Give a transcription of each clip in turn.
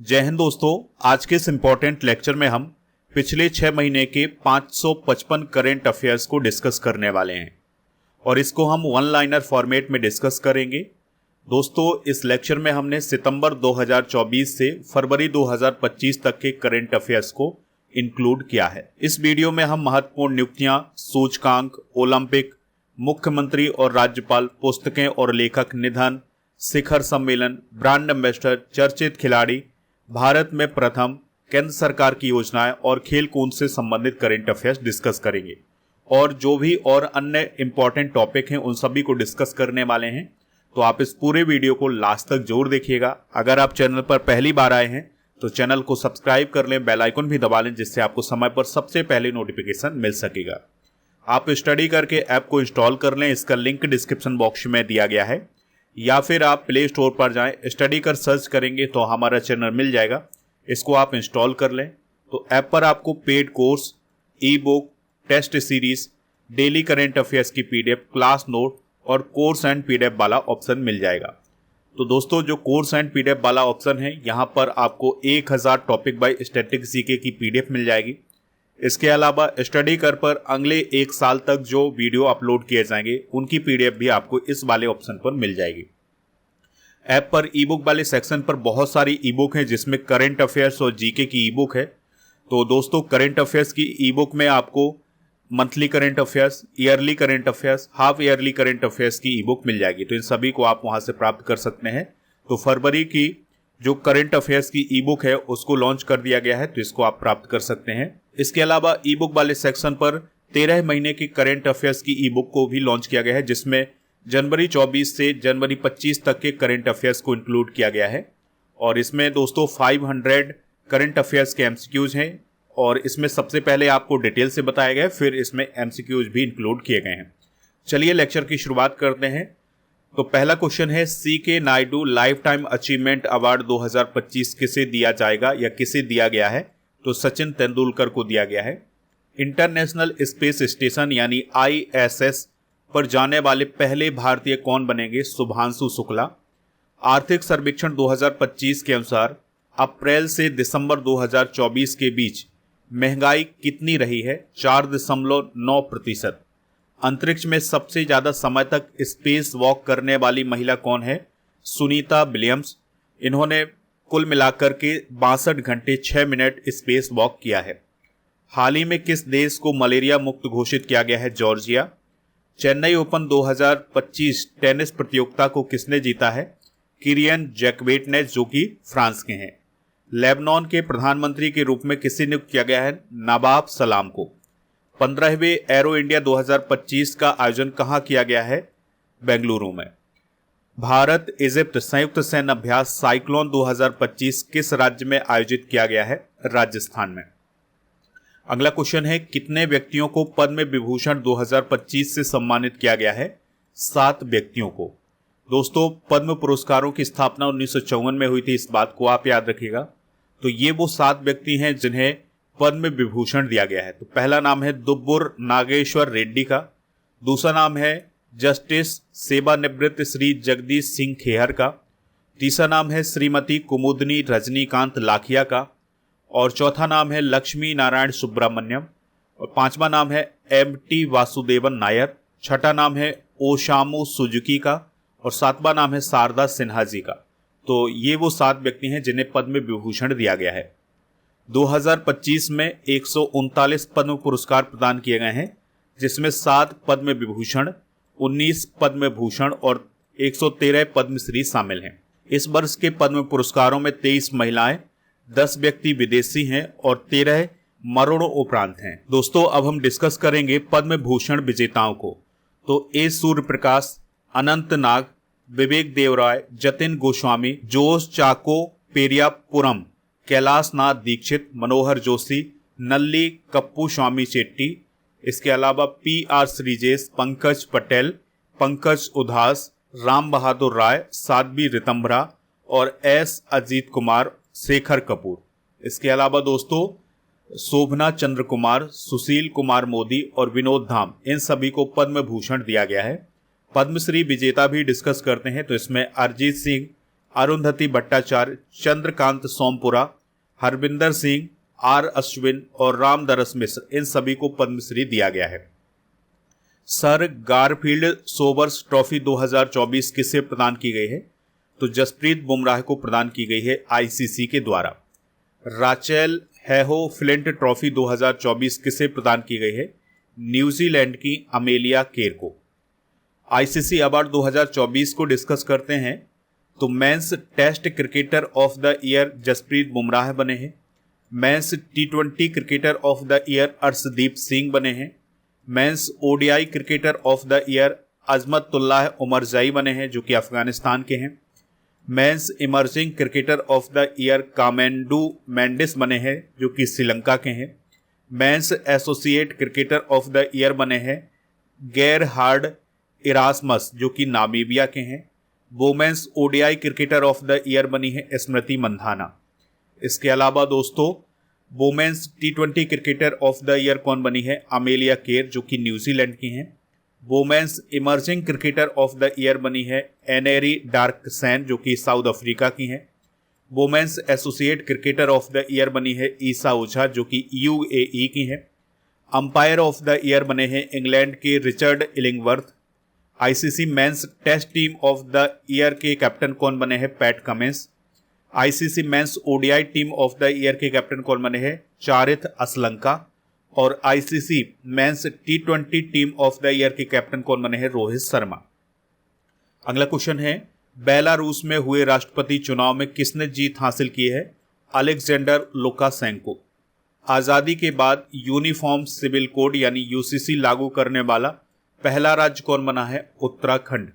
जय हिंद दोस्तों। आज के इस इम्पोर्टेंट लेक्चर में हम पिछले 6 महीने के 555 करेंट अफेयर्स को डिस्कस करने वाले हैं और इसको हम वन लाइनर फॉर्मेट में डिस्कस करेंगे। दोस्तों, इस लेक्चर में हमने सितंबर 2024 से फरवरी 2025 तक के करेंट अफेयर्स को इंक्लूड किया है। इस वीडियो में हम महत्वपूर्ण नियुक्तियां, सूचकांक, ओलंपिक, मुख्यमंत्री और राज्यपाल, पुस्तकें और लेखक, निधन, शिखर सम्मेलन, ब्रांड एम्बेसडर, चर्चित खिलाड़ी, भारत में प्रथम, केंद्र सरकार की योजनाएं और खेल कूद से संबंधित करेंट अफेयर्स डिस्कस करेंगे और जो भी और अन्य इंपॉर्टेंट टॉपिक हैं उन सभी को डिस्कस करने वाले हैं। तो आप इस पूरे वीडियो को लास्ट तक जरूर देखिएगा। अगर आप चैनल पर पहली बार आए हैं तो चैनल को सब्सक्राइब कर लें, बेल आइकन भी दबा लें, जिससे आपको समय पर सबसे पहले नोटिफिकेशन मिल सकेगा। आप स्टडी करके ऐप को इंस्टॉल कर लें, इसका लिंक डिस्क्रिप्शन बॉक्स में दिया गया है, या फिर आप प्ले स्टोर पर जाएं, स्टडी कर सर्च करेंगे तो हमारा चैनल मिल जाएगा, इसको आप इंस्टॉल कर लें। तो ऐप पर आपको paid course, e book, test series, daily current affairs की पीडीएफ, क्लास नोट और कोर्स एंड पीडीएफ वाला ऑप्शन मिल जाएगा। तो दोस्तों, जो कोर्स एंड पीडीएफ वाला ऑप्शन है, यहाँ पर आपको 1000 टॉपिक बाय स्टैटिक जीके की पीडीएफ मिल जाएगी। इसके अलावा स्टडी कर पर अगले 1 साल तक जो वीडियो अपलोड किए जाएंगे उनकी पीडीएफ भी आपको इस वाले ऑप्शन पर मिल जाएगी। ऐप पर ई बुक वाले सेक्शन पर बहुत सारी ई बुक हैं, जिसमें करंट अफेयर्स और जीके की ई बुक है। तो दोस्तों, करंट अफेयर्स की ई बुक में आपको monthly current affairs, yearly current affairs, half yearly current affairs की ई बुक मिल जाएगी। तो इन सभी को आप वहां से प्राप्त कर सकते हैं। तो फरवरी की जो करंट अफेयर्स की ई बुक है उसको लॉन्च कर दिया गया है, तो इसको आप प्राप्त कर सकते हैं। इसके अलावा ई बुक वाले सेक्शन पर 13 महीने की करंट अफेयर्स की ई बुक को भी लॉन्च किया गया है, जिसमें जनवरी 24 से जनवरी 25 तक के करंट अफेयर्स को इंक्लूड किया गया है। और इसमें दोस्तों 500 करंट अफेयर्स के एमसीक्यूज हैं और इसमें सबसे पहले आपको डिटेल से बताया गया है, फिर इसमें एमसीक्यूज भी इंक्लूड किए गए हैं। चलिए लेक्चर की शुरुआत करते हैं। तो पहला क्वेश्चन है, CK Naidu life time achievement award 2025 किसे दिया जाएगा या किसे दिया गया है? तो सचिन तेंदुलकर को दिया गया है। इंटरनेशनल स्पेस स्टेशन यानी आईएसएस पर जाने वाले पहले भारतीय कौन बनेंगे? शुभांशु शुक्ला। आर्थिक सर्वेक्षण 2025 के अनुसार अप्रैल से दिसंबर 2024 के बीच महंगाई कितनी रही है? 4.9%। अंतरिक्ष में सबसे ज्यादा समय तक स्पेस वॉक करने वाली महिला कौन है? सुनीता विलियम्स। इन्होंने कुल मिलाकर के 62 घंटे 6 मिनट स्पेस वॉक किया है। हाल ही में किस देश को मलेरिया मुक्त घोषित किया गया है? जॉर्जिया। चेन्नई ओपन 2025 टेनिस प्रतियोगिता को किसने जीता है? किरियन जैकवेट ने, जो कि फ्रांस के हैं। लेबनान के प्रधानमंत्री के रूप में किसे नियुक्त किया गया है? नवाब सलाम को। 15वें एरो इंडिया 2025 का आयोजन कहाँ किया गया है? बेंगलुरु में। भारत इजिप्ट संयुक्त सैन्य अभ्यास साइक्लोन 2025 किस राज्य में आयोजित किया गया है? राजस्थान में। अगला क्वेश्चन है, कितने व्यक्तियों को पद्म विभूषण 2025 से सम्मानित किया गया है? 7 व्यक्तियों को। दोस्तों, पद्म पुरस्कारों की स्थापना 1954 में हुई थी, इस बात को आप याद रखिएगा। तो ये वो 7 व्यक्ति हैं जिन्हें पद्म विभूषण दिया गया है। तो पहला नाम है दुब्बुर नागेश्वर रेड्डी का। दूसरा नाम है जस्टिस सेवानिवृत्त श्री जगदीश सिंह खेहर का। तीसरा नाम है श्रीमती कुमुदनी रजनीकांत लाखिया का। और चौथा नाम है लक्ष्मी नारायण सुब्रमण्यम। और 5वां नाम है एम.टी. वासुदेवन नायर। छठा नाम है ओशामू सुजुकी का। और 7वां नाम है शारदा सिन्हा जी का। तो ये वो 7 व्यक्ति हैं जिन्हें पद्म विभूषण दिया गया है। 2025 में 139 पद्म पुरस्कार प्रदान किए गए हैं, जिसमें 7 पद्म विभूषण, 19 पद्म भूषण और 113 पद्मश्री शामिल हैं। इस वर्ष के पद्म पुरस्कारों में 23 महिलाएं, 10 व्यक्ति विदेशी हैं और 13 मरणों उपरांत हैं। दोस्तों, अब हम डिस्कस करेंगे पद्म भूषण विजेताओं को। तो ए सूर्य प्रकाश, अनंत नाग, विवेक देवराय, जतिन गोस्वामी, जोश चाको पेरियापुरम, कैलाश नाथ दीक्षित, मनोहर जोशी, नल्ली कप्पू स्वामी चेट्टी। इसके अलावा पी.आर. श्रीजेश, पंकज पटेल, पंकज उधास, राम बहादुर राय, साध्वी रितंभरा और एस अजीत कुमार, शेखर कपूर। इसके अलावा दोस्तों शोभना चंद्र कुमार, सुशील कुमार मोदी और विनोद धाम, इन सभी को पद्म भूषण दिया गया है। पद्मश्री विजेता भी डिस्कस करते हैं। तो इसमें अरिजीत सिंह, अरुंधति भट्टाचार्य, चंद्रकांत सोमपुरा, हरविंदर सिंह, आर अश्विन और रामदरस मिश्र, इन सभी को पद्मश्री दिया गया है। सर गारफील्ड सोबर्स ट्रॉफी 2024 किसे प्रदान की गई है? तो जसप्रीत बुमराह को प्रदान की गई है आईसीसी के द्वारा। राचेल हैहो फ्लिंट ट्रॉफी 2024 किसे प्रदान की गई है? न्यूजीलैंड की अमेलिया केर को। आईसीसी अवार्ड 2024 को डिस्कस करते हैं तो men's test cricketer of the year Jasprit Bumrah बने हैं। Men's T20 cricketer of the year Arshdeep Singh बने हैं। Men's ODI cricketer of the year Azmatullah Omarzai बने हैं जो कि अफगानिस्तान के हैं। Men's emerging cricketer of the year Kamindu Mendis बने हैं जो कि श्रीलंका के हैं। Men's associate cricketer of the year बने हैं गेरहार्ड इरास्मस जो कि नामीबिया के हैं। Women's ODI cricketer of the year बनी है स्मृति मंधाना। इसके अलावा दोस्तों women's T20 cricketer of the year कौन बनी है? अमेलिया केर जो कि न्यूजीलैंड की हैं। Women's emerging cricketer of the year बनी है एनेरी डार्कसैन जो कि साउथ अफ्रीका की हैं। Women's associate cricketer of the year बनी है ईसा ओझा जो कि यूएई की हैं। अंपायर ऑफ द ईयर बने हैं इंग्लैंड के Richard Illingworth. ICC men's test team of the year के कैप्टन कौन बने हैं? Pat Cummins. ICC men's ODI team of the year के कैप्टन कौन बने हैं? चारिथ असलंका। और ICC men's T20 team of the year के कैप्टन कौन बने हैं? रोहित शर्मा। अगला क्वेश्चन है बेलारूस में हुए राष्ट्रपति चुनाव में किसने जीत हासिल की है? Alexander Lukashenko. आजादी के बाद यूनिफॉर्म सिविल कोड यानी यूसीसी लागू करने वाला पहला राज्य कौन बना है? उत्तराखंड।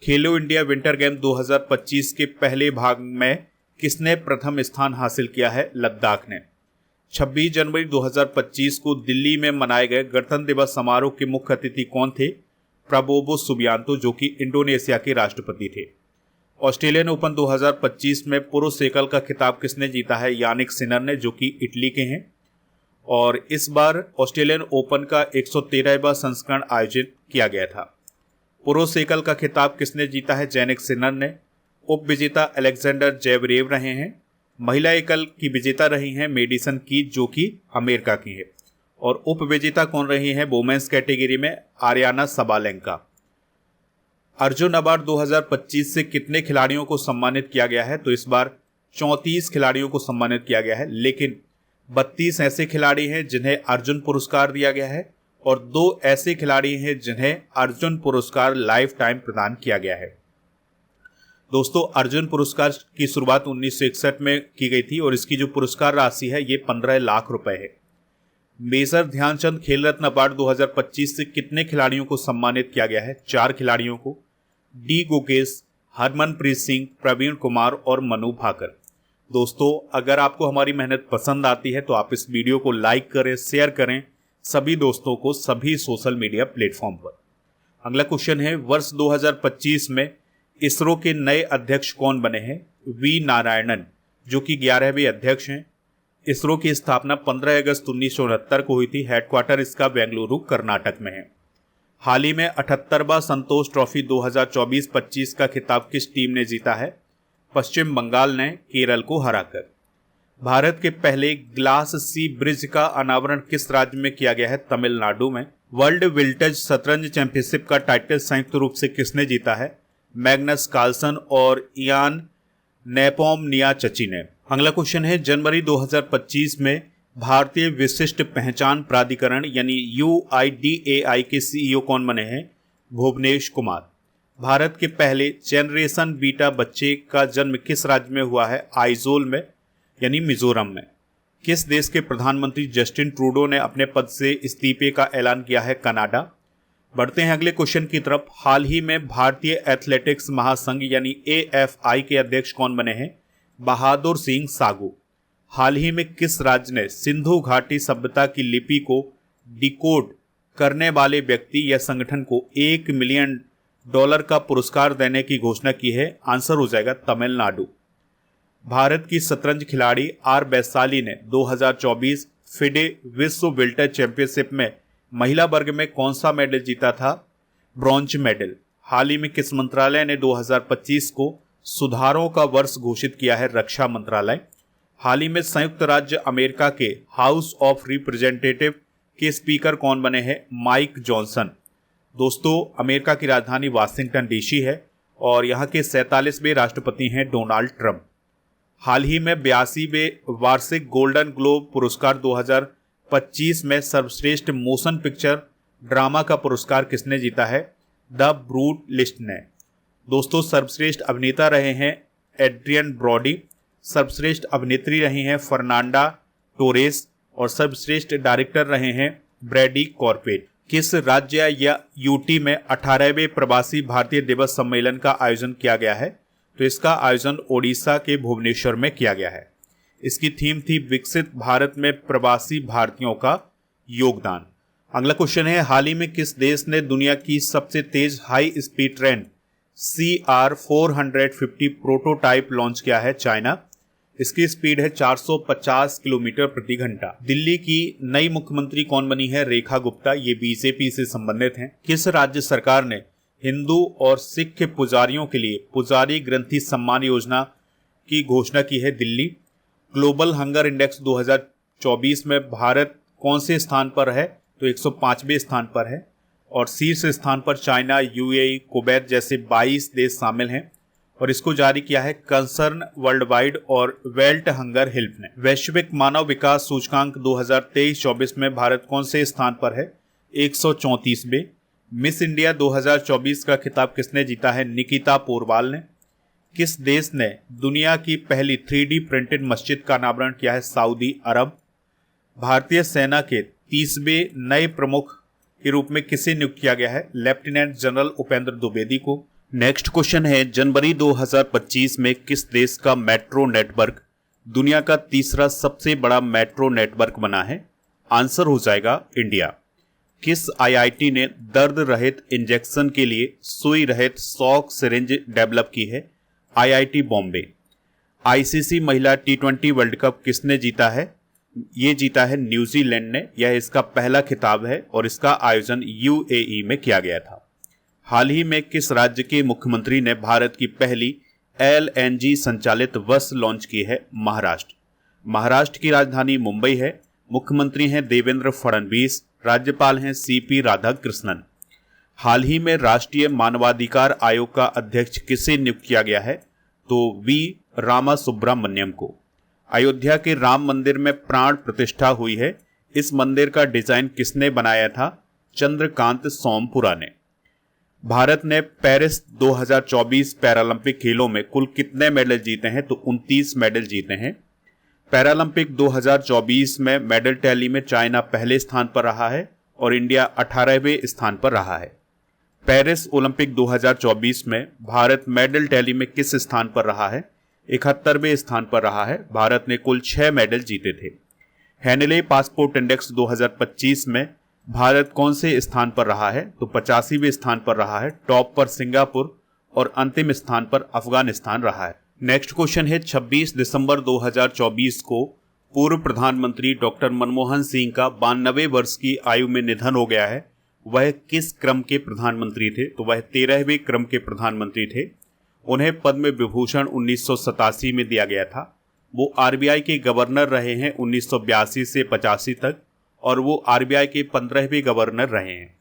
खेलो इंडिया विंटर गेम 2025 के पहले भाग में किसने प्रथम स्थान हासिल किया है? लद्दाख ने। 26 जनवरी 2025 को दिल्ली में मनाए गए गणतंत्र दिवस समारोह के मुख्य अतिथि कौन थे? प्रबोवो सुबियांतो जो कि इंडोनेशिया के राष्ट्रपति थे। ऑस्ट्रेलियन ओपन 2025 में पुरुष एकल का खिताब किसने जीता है? यानिक सिनर ने जो कि इटली के हैं। और इस बार ऑस्ट्रेलियन ओपन का 113वां संस्करण आयोजित किया गया था। पुरुष एकल का खिताब किसने जीता है? जैनिक सिनर ने। उप विजेता अलेक्जेंडर जेवरेव रहे हैं। महिला एकल की विजेता रही हैं मेडिसन कीज जो कि अमेरिका की है। और उप विजेता कौन रही हैं वुमेन्स कैटेगरी में? Aryna Sabalenka. अर्जुन अवार्ड 2025 से कितने खिलाड़ियों को सम्मानित किया गया है? तो इस बार 34 खिलाड़ियों को सम्मानित किया गया है, लेकिन 32 ऐसे खिलाड़ी हैं जिन्हें अर्जुन पुरस्कार दिया गया है और 2 ऐसे खिलाड़ी हैं जिन्हें अर्जुन पुरस्कार लाइफ टाइम प्रदान किया गया है। दोस्तों अर्जुन पुरस्कार की शुरुआत 1961 में की गई थी और इसकी जो पुरस्कार राशि है ये 15 लाख रुपए है। मेजर ध्यानचंद खेल रत्न अवार्ड 2025 से कितने खिलाड़ियों को सम्मानित किया गया है? 4 खिलाड़ियों को। डी गुकेश, हरमनप्रीत सिंह, प्रवीण कुमार और मनु भाकर। दोस्तों अगर आपको हमारी मेहनत पसंद आती है तो आप इस वीडियो को लाइक करें, शेयर करें सभी दोस्तों को सभी सोशल मीडिया प्लेटफॉर्म पर। अगला क्वेश्चन है वर्ष 2025 में इसरो के नए अध्यक्ष कौन बने हैं? वी नारायणन जो कि 11वें अध्यक्ष हैं। इसरो की स्थापना 15 अगस्त 1969 को हुई थी। हेडक्वार्टर इसका बेंगलुरु कर्नाटक में है। हाल ही में 78वां संतोष ट्रॉफी 2024-25 का खिताब किस टीम ने जीता है? पश्चिम बंगाल ने केरल को हराकर। भारत के पहले ग्लास सी ब्रिज का अनावरण किस राज्य में किया गया है? तमिलनाडु में। वर्ल्ड विल्टेज शतरंज चैंपियनशिप का टाइटल संयुक्त रूप से किसने जीता है? मैग्नस कार्लसन और इयान नेपोमनियाचची ने। अगला क्वेश्चन है जनवरी 2025 में भारतीय विशिष्ट पहचान प्राधिकरण यानी UIDAI के CEO कौन बने हैं? भुवनेश कुमार। भारत के पहले जनरेशन बीटा बच्चे का जन्म किस राज्य में हुआ है? आइजोल में यानी मिजोरम में। किस देश के प्रधानमंत्री जस्टिन ट्रूडो ने अपने पद से इस्तीफे का ऐलान किया है? कनाडा। बढ़ते हैं अगले क्वेश्चन की तरफ। हाल ही में भारतीय एथलेटिक्स महासंघ यानी AFI के अध्यक्ष कौन बने हैं? बहादुर सिंह सागू। हाल ही में किस राज्य ने सिंधु घाटी सभ्यता की लिपि को डिकोड करने वाले व्यक्ति या संगठन को $1 मिलियन का पुरस्कार देने की घोषणा की है? आंसर हो जाएगा तमिलनाडु। भारत की शतरंज खिलाड़ी आर वैशाली ने 2024 फिडे विश्व विल्टर चैंपियनशिप में महिला वर्ग में कौन सा मेडल जीता था? Bronze medal. हाल ही में किस मंत्रालय ने 2025 को सुधारों का वर्ष घोषित किया है रक्षा मंत्रालय। हाल ही में संयुक्त राज्य अमेरिका के हाउस ऑफ रिप्रेजेंटेटिव के स्पीकर कौन बने हैं? Mike Johnson. दोस्तों, अमेरिका की राजधानी वाशिंगटन डीसी है और यहाँ के 47वें राष्ट्रपति हैं डोनाल्ड ट्रंप। हाल ही में 82वें वार्षिक गोल्डन ग्लोब पुरस्कार 2025 में सर्वश्रेष्ठ मोशन पिक्चर ड्रामा का पुरस्कार किसने जीता है? द ब्रूट लिस्ट ने। दोस्तों, सर्वश्रेष्ठ अभिनेता रहे हैं एड्रियन ब्रॉडी, सर्वश्रेष्ठ अभिनेत्री रही हैं फर्नांडा टोरेस और सर्वश्रेष्ठ डायरेक्टर रहे हैं ब्रैडी कॉर्पेट। किस राज्य या यूटी में 18वें प्रवासी भारतीय दिवस सम्मेलन का आयोजन किया गया है? तो इसका आयोजन ओडिशा के भुवनेश्वर में किया गया है। इसकी थीम थी विकसित भारत में प्रवासी भारतीयों का योगदान। अगला क्वेश्चन है, हाल ही में किस देश ने दुनिया की सबसे तेज high speed train CR450 prototype launch किया है? चाइना। इसकी स्पीड है 450 किलोमीटर प्रति घंटा। दिल्ली की नई मुख्यमंत्री कौन बनी है? रेखा गुप्ता। ये बीजेपी से संबंधित हैं। किस राज्य सरकार ने हिंदू और सिख पुजारियों के लिए पुजारी ग्रंथि सम्मान योजना की घोषणा की है? दिल्ली। ग्लोबल हंगर इंडेक्स 2024 में भारत कौन से स्थान पर है? तो 105वें स्थान पर है और शीर्ष स्थान पर चाइना, यूएई, कुवैत जैसे 22 देश शामिल हैं और इसको जारी किया है कंसर्न वर्ल्ड वाइड और वेल्ट हंगर हेल्प ने। वैश्विक मानव विकास सूचकांक 2023-24 में भारत कौन से स्थान पर है? 134वें। मिस इंडिया 2024 का खिताब किसने जीता है? निकिता पोरवाल ने। किस देश ने दुनिया की पहली 3D प्रिंटेड मस्जिद का अनावरण किया है? सऊदी अरब। भारतीय सेना के 30वें नए प्रमुख के रूप में किसे नियुक्त किया गया है? लेफ्टिनेंट जनरल उपेंद्र द्विवेदी को। नेक्स्ट क्वेश्चन है, जनवरी 2025 में किस देश का मेट्रो नेटवर्क दुनिया का तीसरा सबसे बड़ा मेट्रो नेटवर्क बना है? आंसर हो जाएगा इंडिया। किस आईआईटी ने दर्द रहित इंजेक्शन के लिए सुई रहित शॉक सिरिंज डेवलप की है? आईआईटी बॉम्बे। आईसीसी महिला T20 वर्ल्ड कप किसने जीता है? ये जीता है न्यूजीलैंड ने। यह इसका पहला खिताब है और इसका आयोजन यूएई में किया गया था। हाल ही में किस राज्य के मुख्यमंत्री ने भारत की पहली LNG संचालित बस लॉन्च की है? महाराष्ट्र। महाराष्ट्र की राजधानी मुंबई है। मुख्यमंत्री हैं देवेंद्र फडणवीस, राज्यपाल हैं CP राधाकृष्णन। हाल ही में राष्ट्रीय मानवाधिकार आयोग का अध्यक्ष किसे नियुक्त किया गया है? तो V रामासुब्रमण्यम को। अयोध्या के राम मंदिर में प्राण प्रतिष्ठा हुई है। इस मंदिर का डिजाइन किसने बनाया था? चंद्रकांत सोमपुरा ने। भारत ने पेरिस 2024 पैरालंपिक खेलों में कुल कितने मेडल जीते हैं? तो 29 मेडल जीते हैं। पैरालंपिक 2024 में मेडल टैली में चाइना पहले स्थान पर रहा है और इंडिया 18वें स्थान पर रहा है। पेरिस ओलंपिक 2024 में भारत मेडल टैली में किस स्थान पर रहा है? 71वें स्थान पर रहा है। भारत ने कुल 6 मेडल जीते थे। हैनले पासपोर्ट इंडेक्स 2025 में भारत कौन से स्थान पर रहा है? तो 85वें स्थान पर रहा है। टॉप पर सिंगापुर और अंतिम स्थान पर अफगानिस्तान रहा है। नेक्स्ट क्वेश्चन है, 26 दिसंबर 2024 को पूर्व प्रधानमंत्री डॉक्टर मनमोहन सिंह का 92 वर्ष की आयु में निधन हो गया है। वह किस क्रम के प्रधानमंत्री थे? तो वह 13वें क्रम के प्रधानमंत्री थे। उन्हें पद्म विभूषण 1987 में दिया गया था। वो आरबीआई के गवर्नर रहे हैं 1982 से 85 तक और वो आरबीआई के 15वें गवर्नर रहे हैं।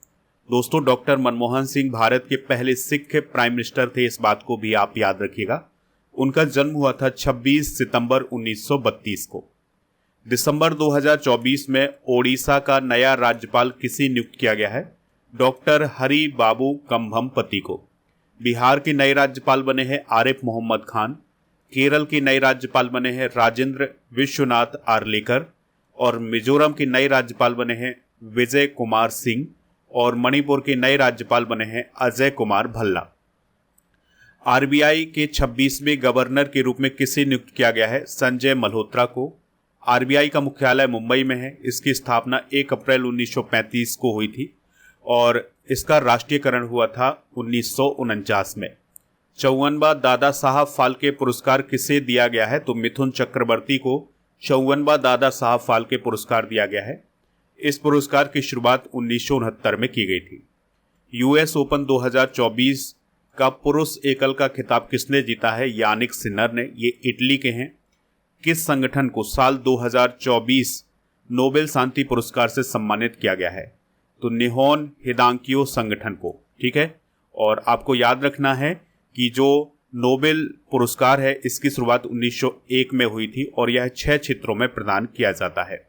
दोस्तों, डॉक्टर मनमोहन सिंह भारत के पहले सिख प्राइम मिनिस्टर थे, इस बात को भी आप याद रखिएगा। उनका जन्म हुआ था 26 सितंबर 1932 को। दिसंबर 2024 में ओडिशा का नया राज्यपाल किसे नियुक्त किया गया है? डॉक्टर हरि बाबू कंभमपति को। बिहार के नए राज्यपाल बने हैं आरिफ मोहम्मद खान। केरल के नए राज्यपाल बने हैं राजेंद्र विश्वनाथ आर्लेकर और मिजोरम के नए राज्यपाल बने हैं विजय कुमार सिंह और मणिपुर के नए राज्यपाल बने हैं अजय कुमार भल्ला। आरबीआई के 26वें गवर्नर के रूप में किसे नियुक्त किया गया है? संजय मल्होत्रा को। आरबीआई का मुख्यालय मुंबई में है। इसकी स्थापना 1 अप्रैल 1935 को हुई थी और इसका राष्ट्रीयकरण हुआ था 1949 में। 54वां दादा साहब फाल्के पुरस्कार किसे दिया गया है? तो मिथुन चक्रवर्ती को 54वां दादा साहब फाल्के पुरस्कार दिया गया है। इस पुरस्कार की शुरुआत 1969 में की गई थी। यूएस ओपन 2024 का पुरुष एकल का खिताब किसने जीता है? यानिक सिनर ने। ये इटली के हैं। किस संगठन को साल 2024 नोबेल शांति पुरस्कार से सम्मानित किया गया है? तो निहोन हिदांकियो संगठन को। ठीक है, और आपको याद रखना है कि जो नोबेल पुरस्कार है इसकी शुरुआत 1901 में हुई थी और यह 6 क्षेत्रों में प्रदान किया जाता है।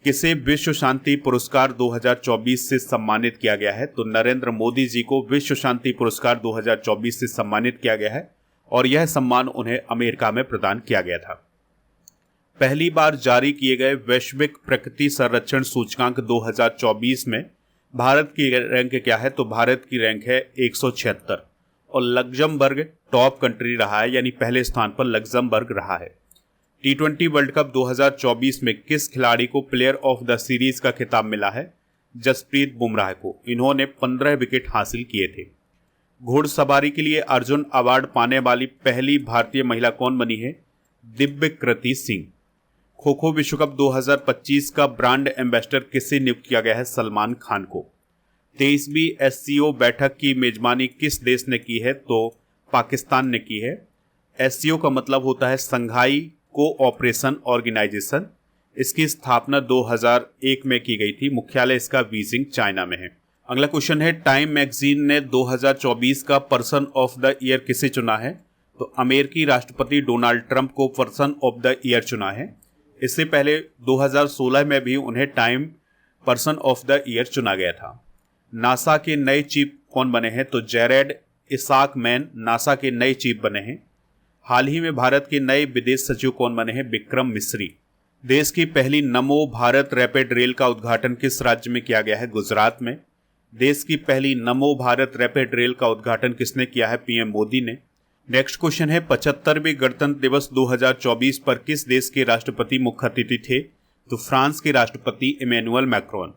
किसे विश्व शांति पुरस्कार 2024 से सम्मानित किया गया है? तो नरेंद्र मोदी जी को विश्व शांति पुरस्कार 2024 से सम्मानित किया गया है और यह सम्मान उन्हें अमेरिका में प्रदान किया गया था। पहली बार जारी किए गए वैश्विक प्रकृति संरक्षण सूचकांक 2024 में भारत की रैंक क्या है? तो भारत की रैंक है 176 और लग्जमबर्ग टॉप कंट्री रहा है, यानी पहले स्थान पर लग्जमबर्ग रहा है। T20 वर्ल्ड कप 2024 में किस खिलाड़ी को प्लेयर ऑफ द सीरीज का खिताब मिला है? जसप्रीत बुमराह को। इन्होंने 15 विकेट हासिल किए थे। घुड़सवारी के लिए अर्जुन अवार्ड पाने वाली पहली भारतीय महिला कौन बनी है? दिव्यकृति सिंह। खो खो विश्व कप 2025 का ब्रांड एम्बेसडर किसे नियुक्त किया गया है? सलमान खान को। 23वीं SCO बैठक की मेजबानी किस देश ने की है? तो पाकिस्तान ने की है। SCO का मतलब होता है संघाई कोऑपरेशन ऑर्गेनाइजेशन। इसकी स्थापना 2001 में की गई थी। मुख्यालय इसका बीजिंग चाइना में है। अगला क्वेश्चन है, टाइम मैगजीन ने 2024 का पर्सन ऑफ द ईयर किसे चुना है? तो अमेरिकी राष्ट्रपति डोनाल्ड ट्रंप को पर्सन ऑफ द ईयर चुना है। इससे पहले 2016 में भी उन्हें time person of the year चुना गया था। नासा के नए चीफ कौन बने हैं? तो जेरेड इसाक मैन नासा के नए चीफ बने हैं। हाल ही में भारत के नए विदेश सचिव कौन बने हैं? विक्रम मिस्री। देश की पहली नमो भारत रैपिड रेल का उद्घाटन किस राज्य में किया गया है? गुजरात में। देश की पहली नमो भारत रैपिड रेल का उद्घाटन किसने किया है? PM मोदी ने। नेक्स्ट क्वेश्चन है, 75वें गणतंत्र दिवस 2024 पर किस देश के राष्ट्रपति मुख्य अतिथि थे? तो फ्रांस के राष्ट्रपति इमैनुअल मैक्रोन।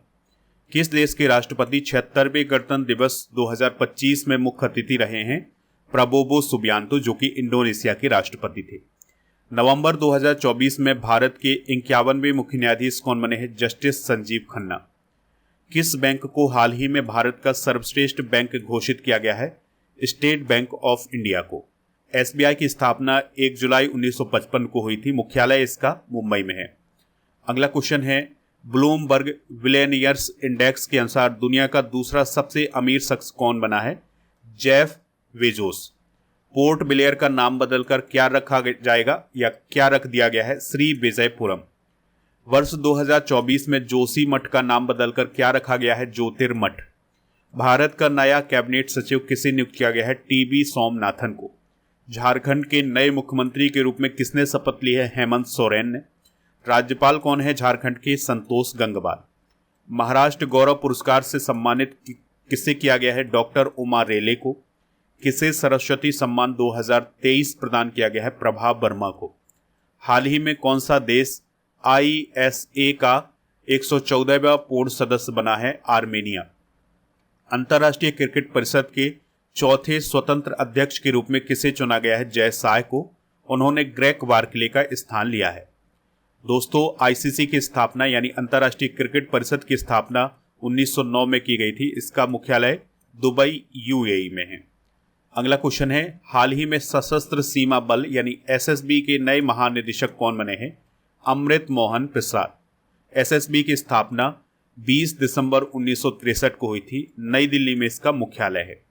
किस देश के राष्ट्रपति 76वें गणतंत्र दिवस 2025 में मुख्य अतिथि रहे हैं? प्रबोवो सुबियांतो, जो कि इंडोनेशिया के राष्ट्रपति थे। नवंबर 2024 में भारत के 51वें मुख्य न्यायाधीश कौन बने हैं? जस्टिस संजीव खन्ना। किस बैंक को हाल ही में भारत का सर्वश्रेष्ठ बैंक घोषित किया गया है? स्टेट बैंक ऑफ इंडिया को। SBI की स्थापना 1 जुलाई 1955 को हुई थी। मुख्यालय इसका मुंबई में है। अगला क्वेश्चन है, ब्लूमबर्ग बिलियनियर्स इंडेक्स के अनुसार दुनिया का दूसरा सबसे अमीर शख्स कौन बना है? Jeff Bezos. पोर्ट ब्लेयर का नाम बदलकर क्या रखा जाएगा या क्या रख दिया गया है? श्री विजयपुरम। वर्ष 2024 में जोशी मठ का नाम बदलकर क्या रखा गया है? ज्योतिर्मठ। भारत का नया कैबिनेट सचिव किसे नियुक्त किया गया है? TB सोमनाथन को। झारखंड के नए मुख्यमंत्री के रूप में किसने शपथ ली है? हेमंत सोरेन ने। राज्यपाल कौन है झारखंड के? संतोष गंगवार। महाराष्ट्र गौरव पुरस्कार से सम्मानित किसे किया गया है? डॉक्टर उमा रेले को। किसे सरस्वती सम्मान 2023 प्रदान किया गया है? प्रभा वर्मा को। हाल ही में कौन सा देश ISA का 114वां पूर्ण सदस्य बना है? आर्मेनिया। अंतर्राष्ट्रीय क्रिकेट परिषद के चौथे स्वतंत्र अध्यक्ष के रूप में किसे चुना गया है? जय शाह को। उन्होंने ग्रेग बार्कले का स्थान लिया है। दोस्तों, ICC की स्थापना यानी अंतर्राष्ट्रीय क्रिकेट परिषद की स्थापना 1909 में की गई थी। इसका मुख्यालय दुबई UAE में है। अगला क्वेश्चन है, हाल ही में सशस्त्र सीमा बल यानी SSB के नए महानिदेशक कौन बने हैं? अमृत मोहन प्रसाद। SSB की स्थापना 20 दिसंबर 1963 को हुई थी। नई दिल्ली में इसका मुख्यालय है।